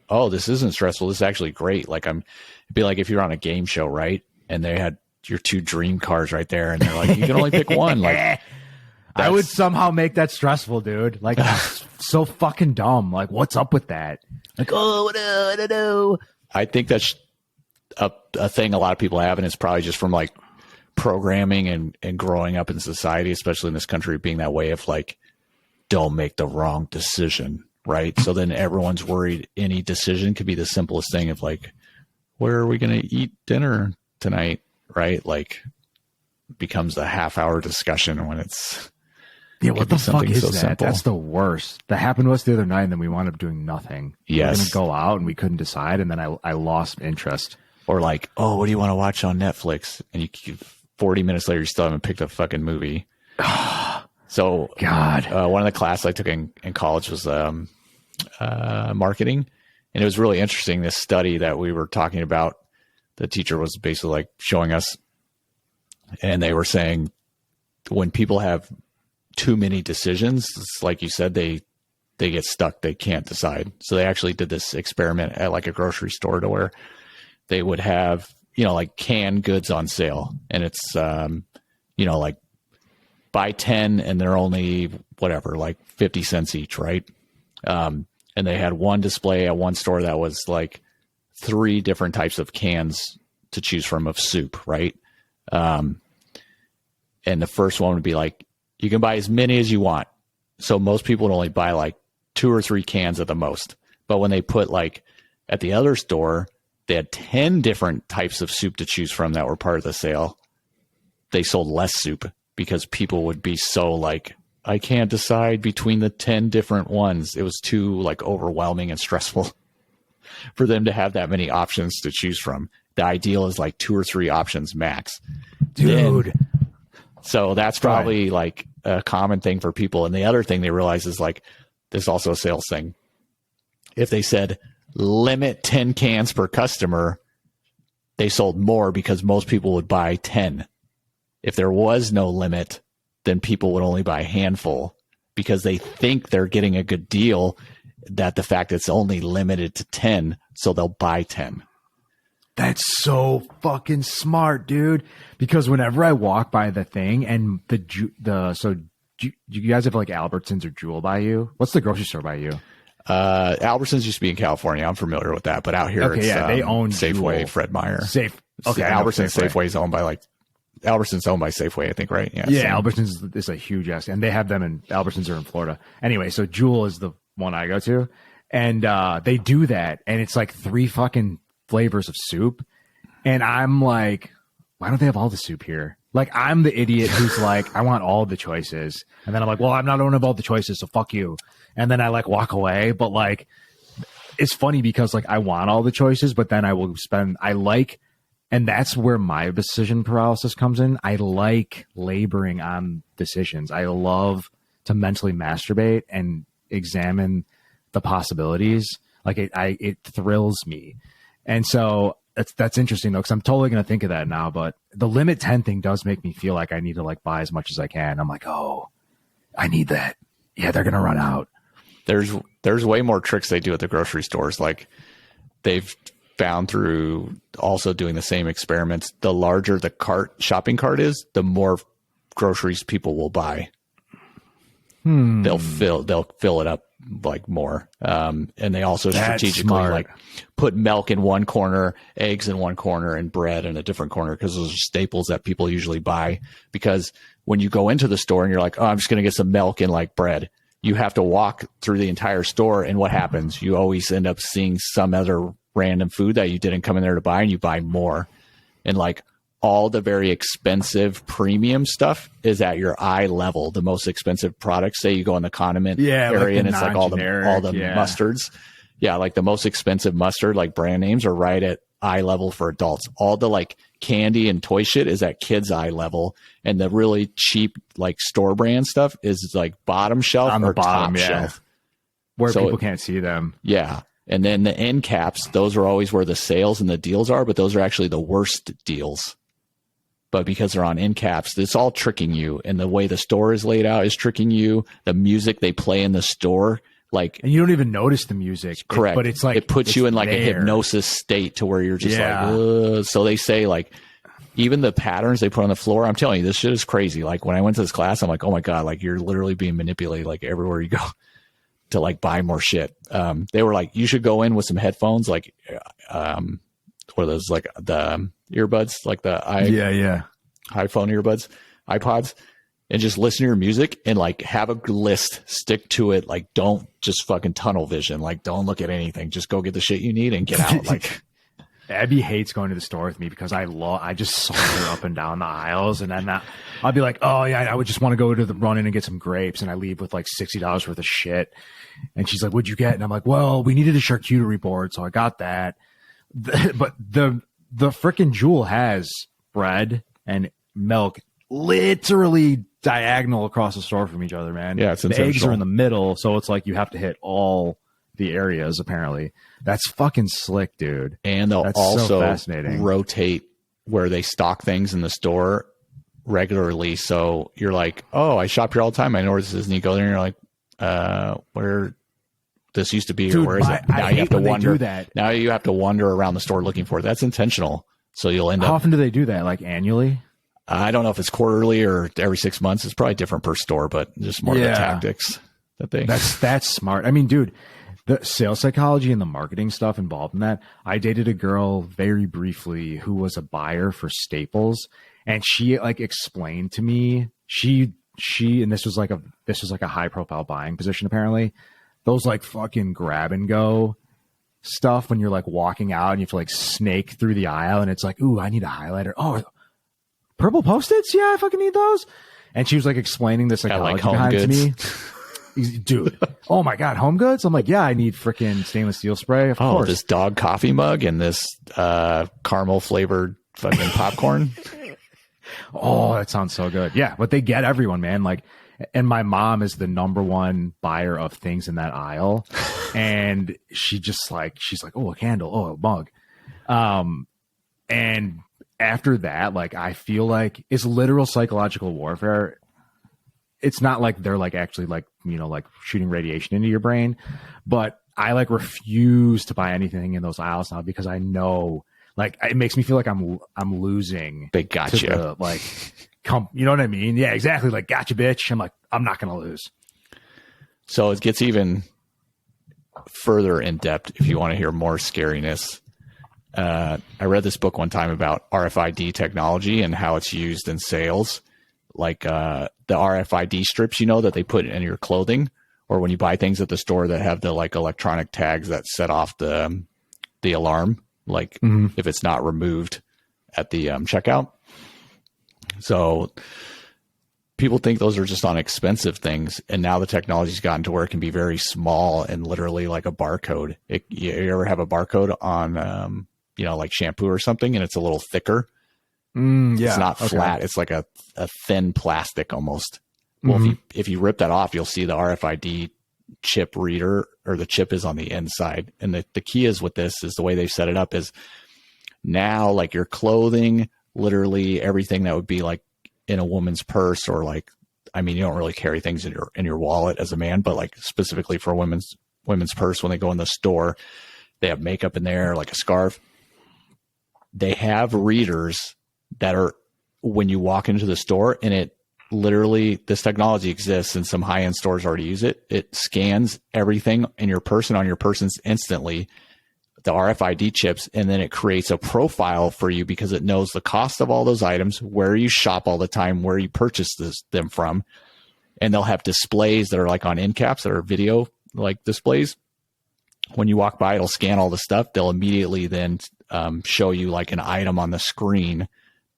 oh, this isn't stressful. This is actually great. Like it'd be like if you're on a game show, right? And they had your two dream cars right there, and they're like, you can only pick one. Like I would somehow make that stressful, dude. Like so fucking dumb. Like what's up with that? Like, oh, I don't know. I think that's a thing a lot of people have, and it's probably just from like programming and growing up in society, especially in this country, being that way of like, don't make the wrong decision, right? So then everyone's worried any decision could be the simplest thing of like, where are we going to eat dinner tonight, right? Like becomes a half-hour discussion when it's... Yeah, what the fuck is that? Simple. That's the worst. That happened to us the other night, and then we wound up doing nothing. Yes. We were going to go out, and we couldn't decide, and then I lost interest. Or like, oh, what do you want to watch on Netflix? And 40 minutes later, you still haven't picked a fucking movie. So God, one of the classes I took in college was marketing. And it was really interesting, this study that we were talking about. The teacher was basically like showing us, and they were saying when people have too many decisions, it's like you said, they get stuck. They can't decide. So they actually did this experiment at like a grocery store to where they would have, like canned goods on sale, and it's, like buy 10 and they're only whatever, like 50 cents each. Right. And they had one display at one store that was like 3 different types of cans to choose from of soup. Right. And the first one would be like, you can buy as many as you want. So most people would only buy like 2 or 3 cans at the most. But when they put like at the other store, they had 10 different types of soup to choose from that were part of the sale. They sold less soup because people would be so like, I can't decide between the 10 different ones. It was too like overwhelming and stressful for them to have that many options to choose from. The ideal is like 2 or 3 options max. Dude. So that's probably like a common thing for people. And the other thing they realize is like, this is also a sales thing. If they said limit 10 cans per customer, they sold more because most people would buy 10. If there was no limit, then people would only buy a handful because they think they're getting a good deal, that the fact it's only limited to 10, so they'll buy 10. That's so fucking smart, dude. Because whenever I walk by the thing and do you guys have like Albertsons or Jewel by you? What's the grocery store by you? Albertsons used to be in California. I'm familiar with that, but out here, it's, they own Safeway, Jewel. Fred Meyer. Okay, Albertsons Safeway is owned by Albertsons owned by Safeway, I think, right? Yeah, Albertsons is a huge ass, and they have them in Albertsons are in Florida. Anyway, so Jewel is the one I go to, and they do that, and it's like 3 fucking flavors of soup, and I'm like, why don't they have all the soup here? Like, I'm the idiot who's like, I want all the choices, and then I'm like, well, I'm not owner of all the choices, so fuck you, and then I like walk away. But like, it's funny because like I want all the choices, but then and that's where my decision paralysis comes in. I like laboring on decisions. I love to mentally masturbate and examine the possibilities. Like it thrills me. And so that's interesting though, because I'm totally going to think of that now. But the limit 10 thing does make me feel like I need to like buy as much as I can. I'm like, oh, I need that. Yeah, they're going to run out. There's way more tricks they do at the grocery stores. Like they've found through also doing the same experiments, the larger the shopping cart is, the more groceries people will buy. They'll fill it up like more. And they also strategically like put milk in one corner, eggs in one corner, and bread in a different corner, because those are staples that people usually buy. Because when you go into the store and you're like, oh, I'm just going to get some milk and like bread, you have to walk through the entire store. And what happens? You always end up seeing some other random food that you didn't come in there to buy, and you buy more. And like all the very expensive premium stuff is at your eye level. The most expensive products, say you go in the condiment area, like and it's like all the mustards. Yeah, like the most expensive mustard, like brand names, are right at eye level for adults. All the like candy and toy shit is at kids' eye level, and the really cheap like store brand stuff is like bottom shelf on the bottom, top shelf, where people can't see them. Yeah. And then the end caps, those are always where the sales and the deals are, but those are actually the worst deals. But because they're on end caps, it's all tricking you. And the way the store is laid out is tricking you. The music they play in the store, like, and you don't even notice the music. Correct. But it's like, it puts you in like a hypnosis state to where you're just like, ugh. So they say like, even the patterns they put on the floor, I'm telling you, this shit is crazy. Like when I went to this class, I'm like, oh my God, like you're literally being manipulated like everywhere you go to like buy more shit. They were like, you should go in with some headphones, like, what are those, like the earbuds, like the iPhone earbuds, iPods, and just listen to your music and like have a list, stick to it. Like, don't just fucking tunnel vision. Like, don't look at anything. Just go get the shit you need and get out. Like, Abby hates going to the store with me because I just saunter up and down the aisles, and then I'll be like, oh yeah, I would just want to go to the run in and get some grapes, and I leave with like $60 worth of shit. And she's like, what'd you get? And I'm like, well, we needed a charcuterie board, so I got that. But the frickin' Jewel has bread and milk literally diagonal across the store from each other, man. Yeah, it's the eggs are in the middle, so it's like you have to hit all the areas. Apparently, that's fucking slick, dude. And they'll also rotate where they stock things in the store regularly. So you're like, oh, I shop here all the time. I know where this is, and you go there and you're like, where this used to be, dude, or where is it? Now you have to wonder. Now you have to wander around the store looking for it. That's intentional. So you'll end up. How often do they do that? Like annually? I don't know if it's quarterly or every 6 months. It's probably different per store, but just more of the tactics that they. That's smart. I mean, dude, the sales psychology and the marketing stuff involved in that. I dated a girl very briefly who was a buyer for Staples, and she like explained to me she and this was like a high profile buying position apparently. Those like fucking grab and go stuff when you're like walking out and you have to like snake through the aisle, and it's like, ooh, I need a highlighter. Oh, purple Post-its? Yeah, I fucking need those. And she was like explaining the psychology behind it to me. Dude, oh my God, Home Goods? I'm like, yeah, I need freaking stainless steel spray. Of course. This dog coffee mug and this caramel flavored fucking popcorn. Oh, that sounds so good. Yeah, but they get everyone, man. Like, And my mom is the number one buyer of things in that aisle. And she's like, oh, a candle, oh, a mug. And after that, like, I feel like it's literal psychological warfare. It's not like they're like actually like, you know, like shooting radiation into your brain, but I like refuse to buy anything in those aisles now because I know, like, it makes me feel like I'm losing. They got you. You know what I mean? Yeah, exactly. Like, gotcha, bitch. I'm like, I'm not going to lose. So it gets even further in depth if you want to hear more scariness. I read this book one time about RFID technology and how it's used in sales. Like the RFID strips, you know, that they put in your clothing, or when you buy things at the store that have the like electronic tags that set off the alarm, like if it's not removed at the checkout. So people think those are just on expensive things, and now the technology's gotten to where it can be very small and literally like a barcode. You ever have a barcode on, you know, like shampoo or something, and it's a little thicker? Yeah, it's not flat. It's like a thin plastic almost. Well, if you rip that off, you'll see the RFID chip reader, or the chip is on the inside. And the key is with this is the way they've set it up is now like your clothing, literally everything that would be like in a woman's purse, or like, I mean, you don't really carry things in your wallet as a man, but like specifically for a women's purse, when they go in the store, they have makeup in there, like a scarf. They have readers that are when you walk into the store, and it literally, this technology exists and some high-end stores already use it. It scans everything in your person on your persons instantly, the RFID chips, and then it creates a profile for you because it knows the cost of all those items, where you shop all the time, where you purchase them from. And they'll have displays that are like on end caps that are video like displays. When you walk by, it'll scan all the stuff. They'll immediately then show you like an item on the screen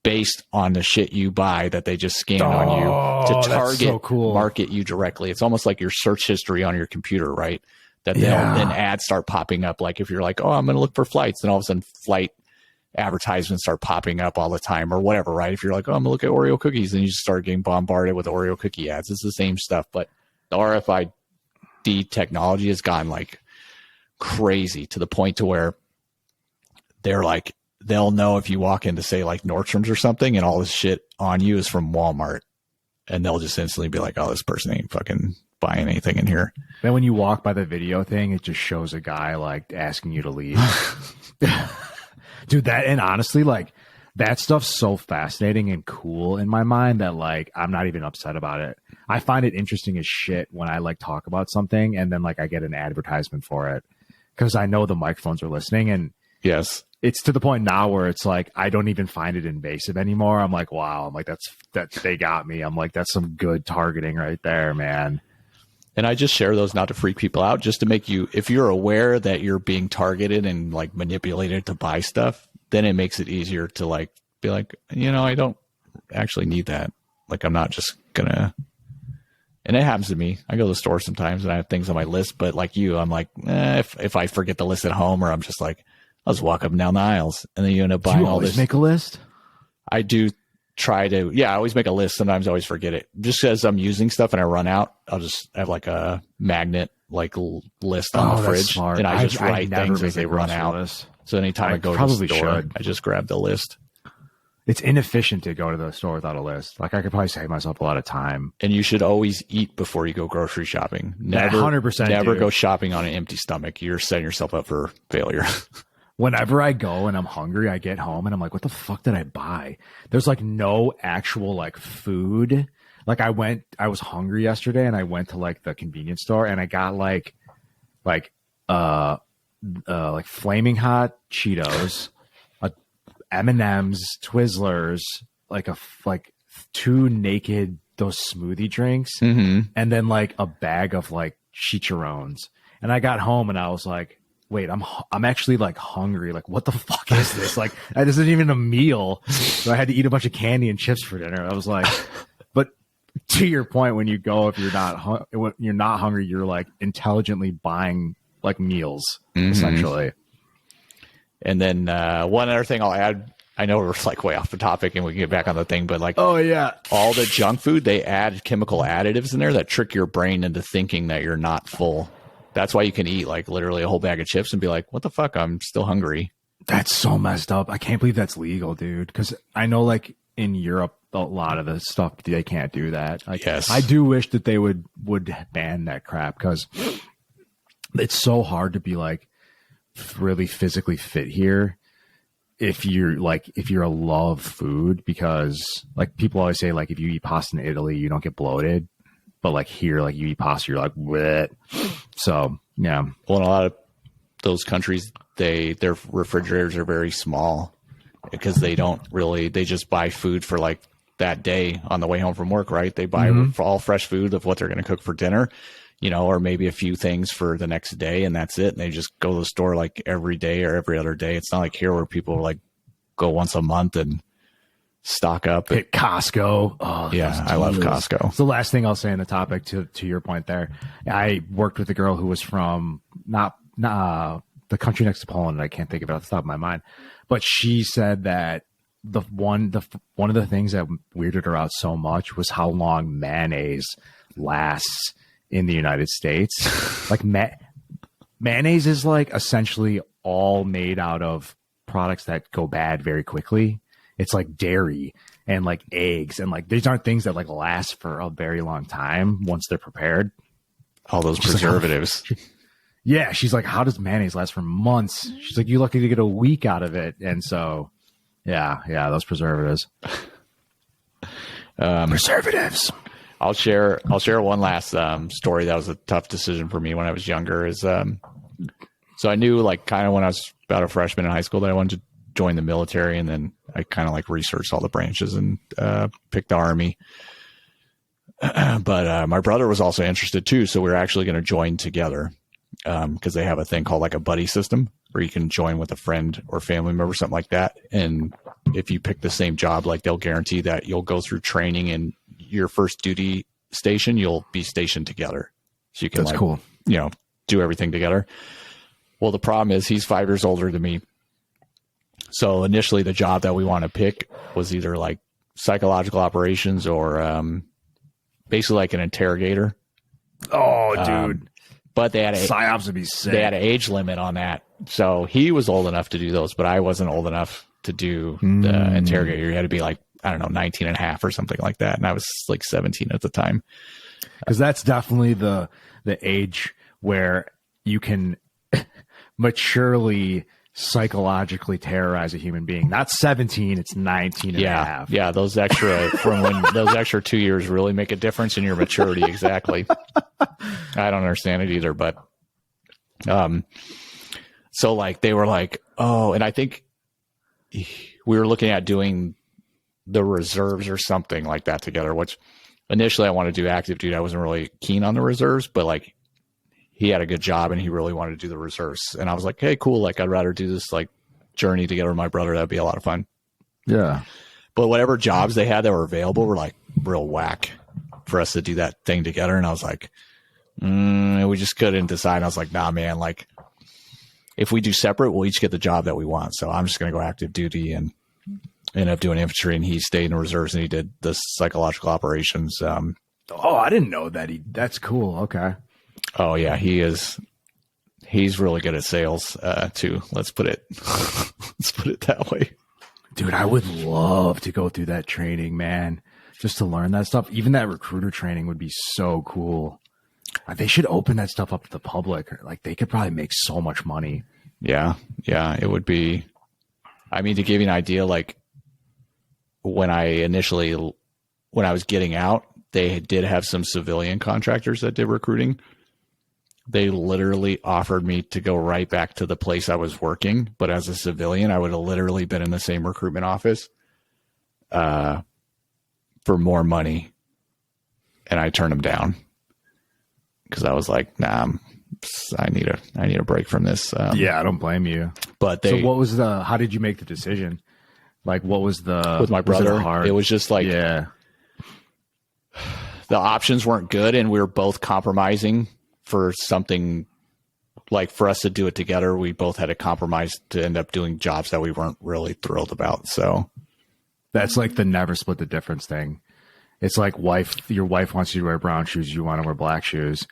based on the shit you buy that they just scanned on you to target, market you directly. It's almost like your search history on your computer, right? That then ads start popping up. Like if you're like, oh, I'm going to look for flights, then all of a sudden flight advertisements start popping up all the time, or whatever, right? If you're like, oh, I'm going to look at Oreo cookies, then you just start getting bombarded with Oreo cookie ads. It's the same stuff, but the RFID technology has gone like crazy to the point to where they're like, they'll know if you walk into, say, like Nordstrom's or something, and all this shit on you is from Walmart, and they'll just instantly be like, oh, this person ain't fucking buying anything in here. Then when you walk by the video thing, it just shows a guy like asking you to leave. Dude, that, and honestly, like, that stuff's so fascinating and cool in my mind that like I'm not even upset about it. I find it interesting as shit when I like talk about something and then like I get an advertisement for it because I know the microphones are listening. And yes, it's to the point now where it's like I don't even find it invasive anymore. I'm like, wow, I'm like, that they got me. I'm like, that's some good targeting right there, man. And I just share those not to freak people out, just to make you, if you're aware that you're being targeted and like manipulated to buy stuff, then it makes it easier to like be like, you know, I don't actually need that. Like, I'm not just gonna, and it happens to me. I go to the store sometimes and I have things on my list, but like you, I'm like, if I forget the list at home, or I'm just like, I'll just walk up and down the aisles, and then you end up buying all this. Make a list? I do try to, I always make a list. Sometimes I always forget it. Just as I'm using stuff and I run out, I'll just have like a magnet like list on the fridge, smart. and I just write things as they run out. List. So anytime I go to the store, I just grab the list. It's inefficient to go to the store without a list. Like I could probably save myself a lot of time. And you should always eat before you go grocery shopping. Never, 100%. Never go shopping on an empty stomach. You're setting yourself up for failure. Whenever I go and I'm hungry, I get home and I'm like, what the fuck did I buy? There's like no actual like food. Like I was hungry yesterday and I went to like the convenience store and I got like flaming hot Cheetos, M&Ms, Twizzlers, like two naked, those smoothie drinks, and then like a bag of like chicharrones. And I got home and I was like, wait, I'm actually like hungry. Like, what the fuck is this? Like, this isn't even a meal. So I had to eat a bunch of candy and chips for dinner. I was like, but to your point, when you go, if you're not hungry, you're like intelligently buying like meals essentially. And then one other thing I'll add I know we're like way off the topic and we can get back on the thing, but like, oh yeah, all the junk food, they add chemical additives in there that trick your brain into thinking that you're not full. That's why you can eat like literally a whole bag of chips and be like, what the fuck? I'm still hungry. that's so messed up. I can't believe that's legal, dude. Because I know like in Europe, a lot of the stuff they can't do that. Like, Yes. I do wish that they would ban that crap because it's so hard to be like really physically fit here if you're a love food, because like people always say like if you eat pasta in Italy you don't get bloated, but like here like you eat pasta you're like what? So yeah. Well, in a lot of those countries, their refrigerators are very small because they just buy food for like that day on the way home from work, right? They buy all fresh food of what they're going to cook for dinner, or maybe a few things for the next day, and that's it. And they just go to the store like every day or every other day. It's not like here where people like go once a month and stock up. Hit Costco. Oh Yeah, I love Costco. So the last thing I'll say on the topic to your point there, I worked with a girl who was from not the country next to Poland. I can't think of it off the top of my mind, but she said that one of the things that weirded her out so much was how long mayonnaise lasts in the United States. Like mayonnaise is like essentially all made out of products that go bad very quickly. It's like dairy and like eggs, and like these aren't things that like last for a very long time once they're prepared. All those preservatives. Yeah, she's like, how does mayonnaise last for months? She's like, you're lucky to get a week out of it. And so, yeah, those preservatives. Preservatives. I'll share one last story that was a tough decision for me when I was younger. So I knew like kind of when I was about a freshman in high school that I wanted to join the military, and then I kind of like researched all the branches and picked the Army. But my brother was also interested too, so we were actually going to join together because they have a thing called like a buddy system where you can join with a friend or family member, something like that. And if you pick the same job, like they'll guarantee that you'll go through training, and your first duty station, you'll be stationed together. So you can That's cool. Do everything together. Well, the problem is he's 5 years older than me. So initially the job that we want to pick was either like psychological operations or basically like an interrogator. Oh, dude. But they had PsyOps would be sick. They had an age limit on that. So he was old enough to do those, but I wasn't old enough to do the interrogator. You had to be like, I don't know, 19 and a half or something like that. And I was like 17 at the time. Because that's definitely the age where you can maturely psychologically terrorize a human being. Not 17, it's 19 and a half. Yeah, those extra 2 years really make a difference in your maturity. Exactly. I don't understand it either, but so like they were like, oh, and I think we were looking at doing the reserves or something like that together, which initially I wanted to do active duty. I wasn't really keen on the reserves, but like he had a good job and he really wanted to do the reserves. And I was like, hey, cool. Like I'd rather do this like journey together with my brother. That'd be a lot of fun. Yeah. But whatever jobs they had that were available were like real whack for us to do that thing together. And I was like, we just couldn't decide. I was like, nah, man, like if we do separate, we'll each get the job that we want. So I'm just going to go active duty and end up doing infantry. And he stayed in the reserves and he did the psychological operations. Oh, I didn't know that. That's cool. Okay. Oh yeah, he's really good at sales too. Let's put it that way. Dude, I would love to go through that training, man. Just to learn that stuff. Even that recruiter training would be so cool. They should open that stuff up to the public. Like they could probably make so much money. Yeah, it would be. I mean, to give you an idea, like when I was getting out, they did have some civilian contractors that did recruiting. They literally offered me to go right back to the place I was working, but as a civilian, I would have literally been in the same recruitment office for more money, and I turned them down because I was like, "Nah, I need a break from this." Yeah, I don't blame you. But so, what was how did you make the decision? Like, what was with my brother? It was just like, yeah, the options weren't good, and we were both compromising for something like for us to do it together, we both had to compromise to end up doing jobs that we weren't really thrilled about. So that's like the never split the difference thing. It's like your wife wants you to wear brown shoes, you want to wear black shoes.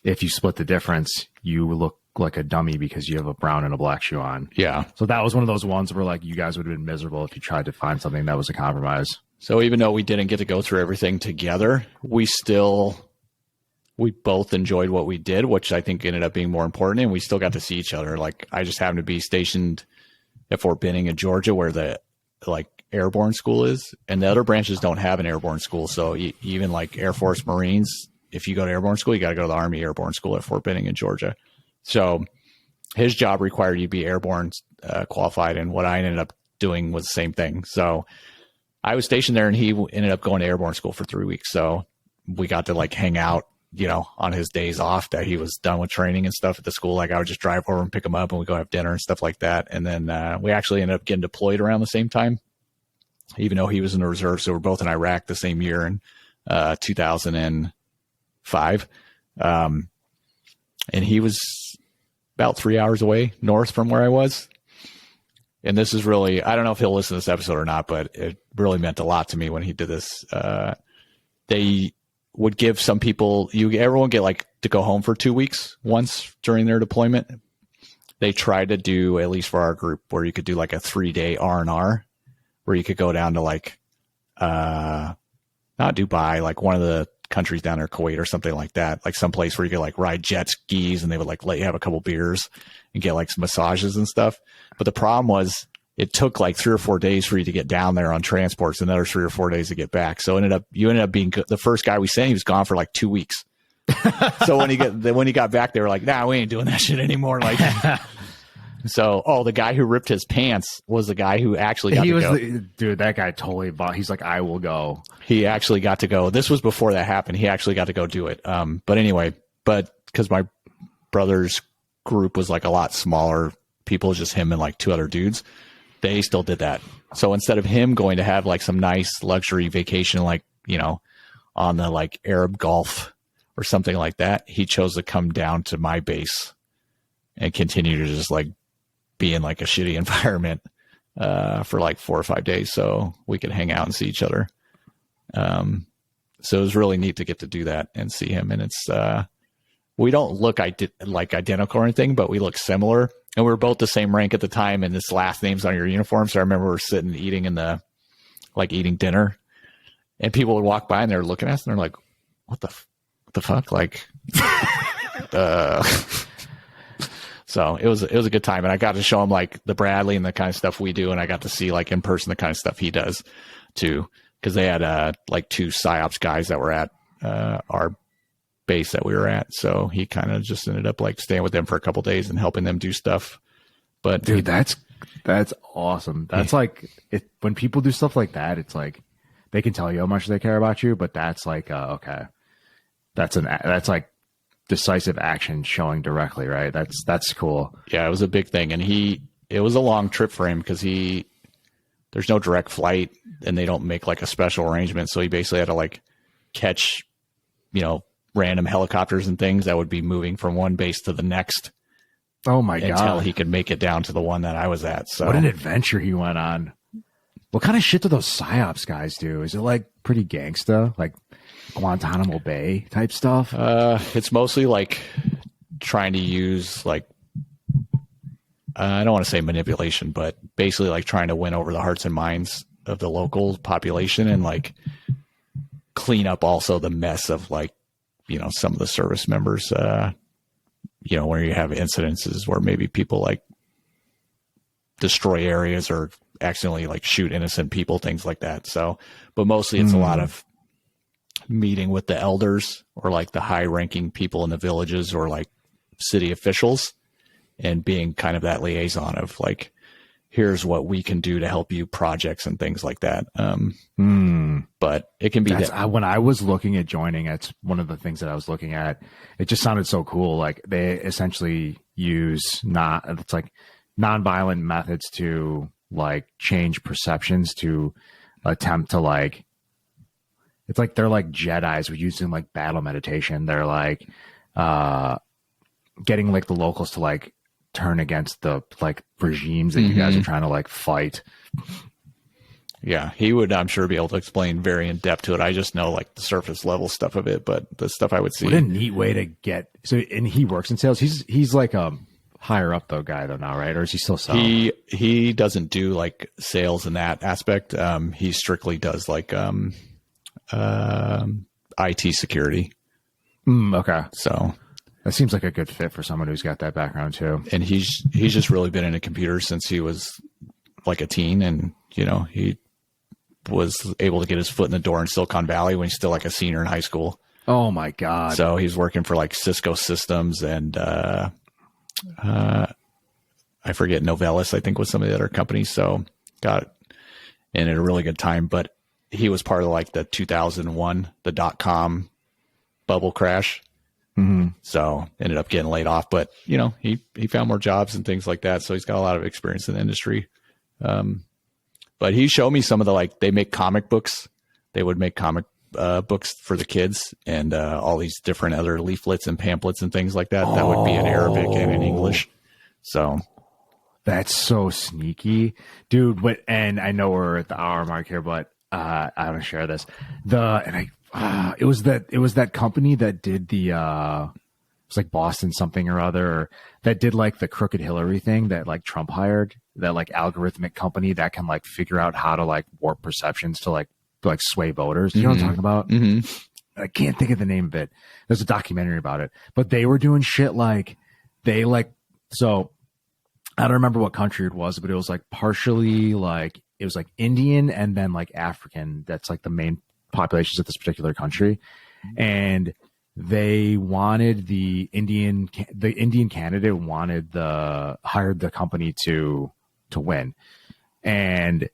If you split the difference, you look like a dummy because you have a brown and a black shoe on. yeah. So that was one of those ones where like you guys would have been miserable if you tried to find something that was a compromise. So even though we didn't get to go through everything together, we both enjoyed what we did, which I think ended up being more important. And we still got to see each other. Like I just happened to be stationed at Fort Benning in Georgia, where the like airborne school is, and the other branches don't have an airborne school. So even like Air Force, Marines, if you go to airborne school, you got to go to the Army airborne school at Fort Benning in Georgia. So his job required you to be airborne qualified. And what I ended up doing was the same thing. So I was stationed there and he ended up going to airborne school for 3 weeks. So we got to like hang out, you know, on his days off that he was done with training and stuff at the school. Like I would just drive over and pick him up and we go have dinner and stuff like that. And then we actually ended up getting deployed around the same time, even though he was in the reserve. So we're both in Iraq the same year in 2005. And he was about 3 hours away north from where I was. And this is really, I don't know if he'll listen to this episode or not, but it really meant a lot to me when he did this. They would give some people, everyone get like to go home for 2 weeks once during their deployment. They tried to do, at least for our group, where you could do like a 3-day R&R, where you could go down to like, not Dubai, like one of the countries down there, Kuwait or something like that, like some place where you could like ride jet skis and they would like let you have a couple beers and get like some massages and stuff. But the problem was it took like 3 or 4 days for you to get down there on transports, another 3 or 4 days to get back. So you ended up being the first guy we sent. He was gone for like 2 weeks. So when he got back, they were like, "Nah, we ain't doing that shit anymore." Like, so the guy who ripped his pants was the guy who actually got to go. Dude, that guy totally bought. He's like, "I will go." He actually got to go. This was before that happened. He actually got to go do it. But anyway, because my brother's group was like a lot smaller people, just him and like 2 other dudes, they still did that. So instead of him going to have like some nice luxury vacation, like, you know, on the like Arab Gulf or something like that, he chose to come down to my base and continue to just like be in like a shitty environment for like 4 or 5 days so we could hang out and see each other. So it was really neat to get to do that and see him. And it's we don't look like identical or anything, but we look similar. And we were both the same rank at the time, and this last name's on your uniform. So I remember we were sitting eating eating dinner, and people would walk by and they're looking at us and they're like, what the fuck? Like, so it was a good time. And I got to show him like the Bradley and the kind of stuff we do. And I got to see like in person the kind of stuff he does too. Cause they had like 2 PsyOps guys that were at our base that we were at. So he kind of just ended up like staying with them for a couple of days and helping them do stuff. But dude, that's awesome. That's like when people do stuff like that, it's like they can tell you how much they care about you, but that's like okay, that's like decisive action showing directly, right? That's cool. Yeah, it was a big thing, and it was a long trip for him because there's no direct flight and they don't make like a special arrangement, so he basically had to like catch, you know, random helicopters and things that would be moving from one base to the next. Oh my god! Until he could make it down to the one that I was at. So what an adventure he went on. What kind of shit do those PsyOps guys do? Is it like pretty gangsta, like Guantanamo Bay type stuff? It's mostly like trying to use like, I don't want to say manipulation, but basically like trying to win over the hearts and minds of the local population and like clean up also the mess of like, you know, some of the service members, you know, where you have incidences where maybe people like destroy areas or accidentally like shoot innocent people, things like that. So, but mostly it's a lot of meeting with the elders or like the high ranking people in the villages or like city officials and being kind of that liaison of like, here's what we can do to help you projects and things like that. But it can be when I was looking at joining, it's one of the things that I was looking at. It just sounded so cool. Like they essentially use nonviolent methods to like change perceptions to attempt to like, it's like they're like Jedis using like battle meditation. They're like getting like the locals to like turn against the like regimes that you guys are trying to like fight. Yeah, he would, I'm sure, be able to explain very in depth to it. I just know like the surface level stuff of it, but the stuff I would see. What a neat way to get. So, and he works in sales. He's like a higher up though guy though now, right? Or is he still selling? He doesn't do like sales in that aspect. He strictly does like IT security. Okay, So that seems like a good fit for someone who's got that background too. and he's just really been into computers since he was like a teen, and you know he was able to get his foot in the door in Silicon Valley when he's still like a senior in high school. Oh my god! So he's working for like Cisco Systems and I forget, Novellus I think was some of the other companies. So got in at a really good time, but he was part of like the 2001 the .com bubble crash. So ended up getting laid off, but you know, he found more jobs and things like that. So he's got a lot of experience in the industry. But he showed me some of the, like, they make comic books. They would make comic books for the kids and all these different other leaflets and pamphlets and things like that. That would be in Arabic and in English. So that's so sneaky, dude. But, and I know we're at the hour mark here, but I want to share this. It was that company that did the it's like Boston something or other, or that did like the Crooked Hillary thing that like Trump hired, that like algorithmic company that can like figure out how to like warp perceptions to like sway voters. You know what I'm talking about? I can't think of the name of it. There's a documentary about it, but they were doing shit like so I don't remember what country it was, but it was like partially like, it was like Indian and then like African. That's like the main populations of this particular country. And they wanted the Indian candidate hired the company to win. And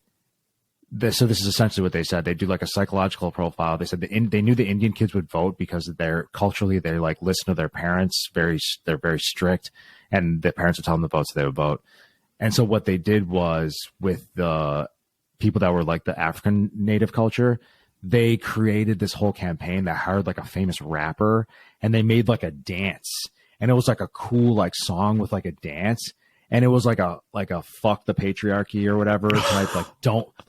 so this is essentially what they said. They do like a psychological profile. They said they knew the Indian kids would vote because they're like listen to their parents. They're very strict, and the parents would tell them to vote, so they would vote. And so what they did was, with the people that were like the African native culture, they created this whole campaign that hired like a famous rapper, and they made like a dance, and it was like a cool like song with like a dance. And it was like a fuck the patriarchy or whatever type,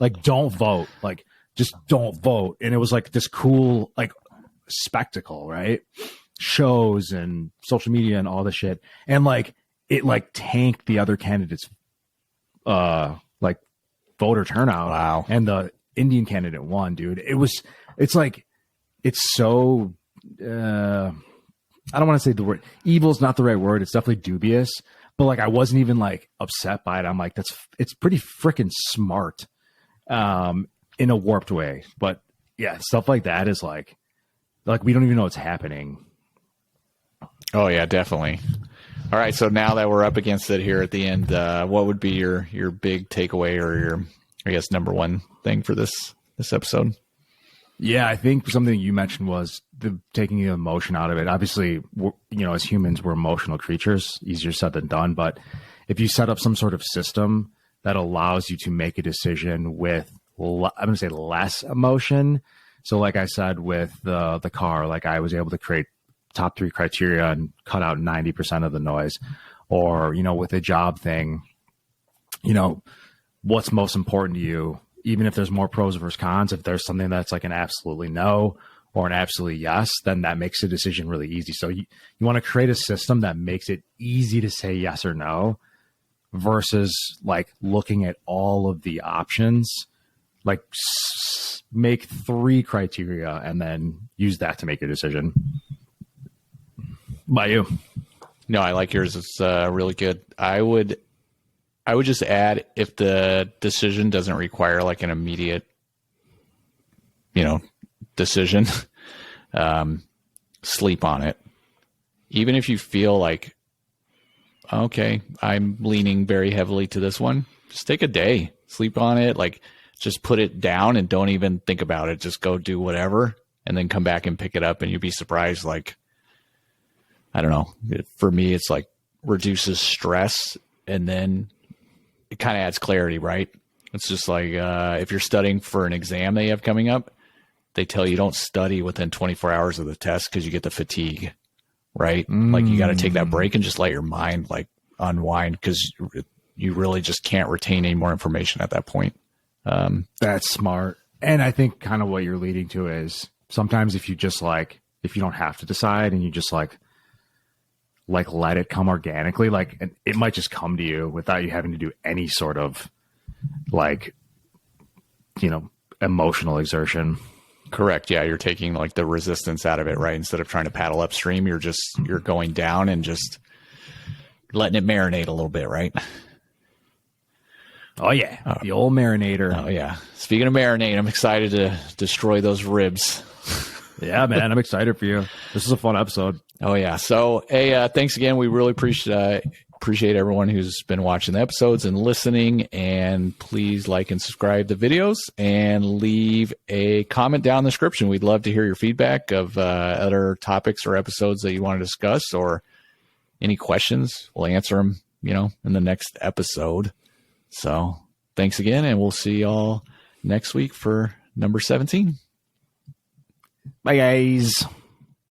like don't vote, like just don't vote. And it was like this cool like spectacle, right? Shows and social media and all this shit. And like it like tanked the other candidates like voter turnout. Wow. And the Indian candidate won, dude. It's so I don't want to say the word evil is not the right word. It's definitely dubious. But like, I wasn't even like upset by it. I'm like, it's pretty freaking smart, in a warped way. But yeah, stuff like that is like we don't even know what's happening. Oh yeah, definitely. All right. So now that we're up against it here at the end, what would be your big takeaway or your, I guess, number one thing for this episode? Yeah, I think something you mentioned was taking the emotion out of it. Obviously, as humans, we're emotional creatures. Easier said than done. But if you set up some sort of system that allows you to make a decision with, I'm going to say, less emotion. So like I said, with the car, like I was able to create top 3 criteria and cut out 90% of the noise. Or, with the job thing, what's most important to you? Even if there's more pros versus cons, if there's something that's like an absolutely no or an absolutely yes, then that makes the decision really easy. So you want to create a system that makes it easy to say yes or no versus like looking at all of the options, like make 3 criteria and then use that to make your decision. By you. No, I like yours. It's really good. I would just add, if the decision doesn't require like an immediate, decision, sleep on it. Even if you feel like, okay, I'm leaning very heavily to this one, just take a day, sleep on it. Like, just put it down and don't even think about it. Just go do whatever and then come back and pick it up, and you'd be surprised. Like, I don't know. For me, it's like reduces stress, and then it kind of adds clarity, right? It's just like if you're studying for an exam that you have coming up, they tell you don't study within 24 hours of the test because you get the fatigue. right? Like you got to take that break and just let your mind like unwind, because you really just can't retain any more information at that point. That's smart. And I think kind of what you're leading to is sometimes if you just like, if you don't have to decide and you just like let it come organically, like it might just come to you without you having to do any sort of like, emotional exertion. Correct. Yeah. You're taking like the resistance out of it, right? Instead of trying to paddle upstream, you're going down and just letting it marinate a little bit, right? Oh yeah. The old marinator. Oh yeah. Speaking of marinate, I'm excited to destroy those ribs. Yeah, man. I'm excited for you. This is a fun episode. Oh yeah. So, hey, thanks again. We really appreciate everyone who's been watching the episodes and listening, and please like and subscribe the videos and leave a comment down in the description. We'd love to hear your feedback of other topics or episodes that you want to discuss, or any questions. We'll answer them, in the next episode. So thanks again, and we'll see y'all next week for number 17. Bye guys.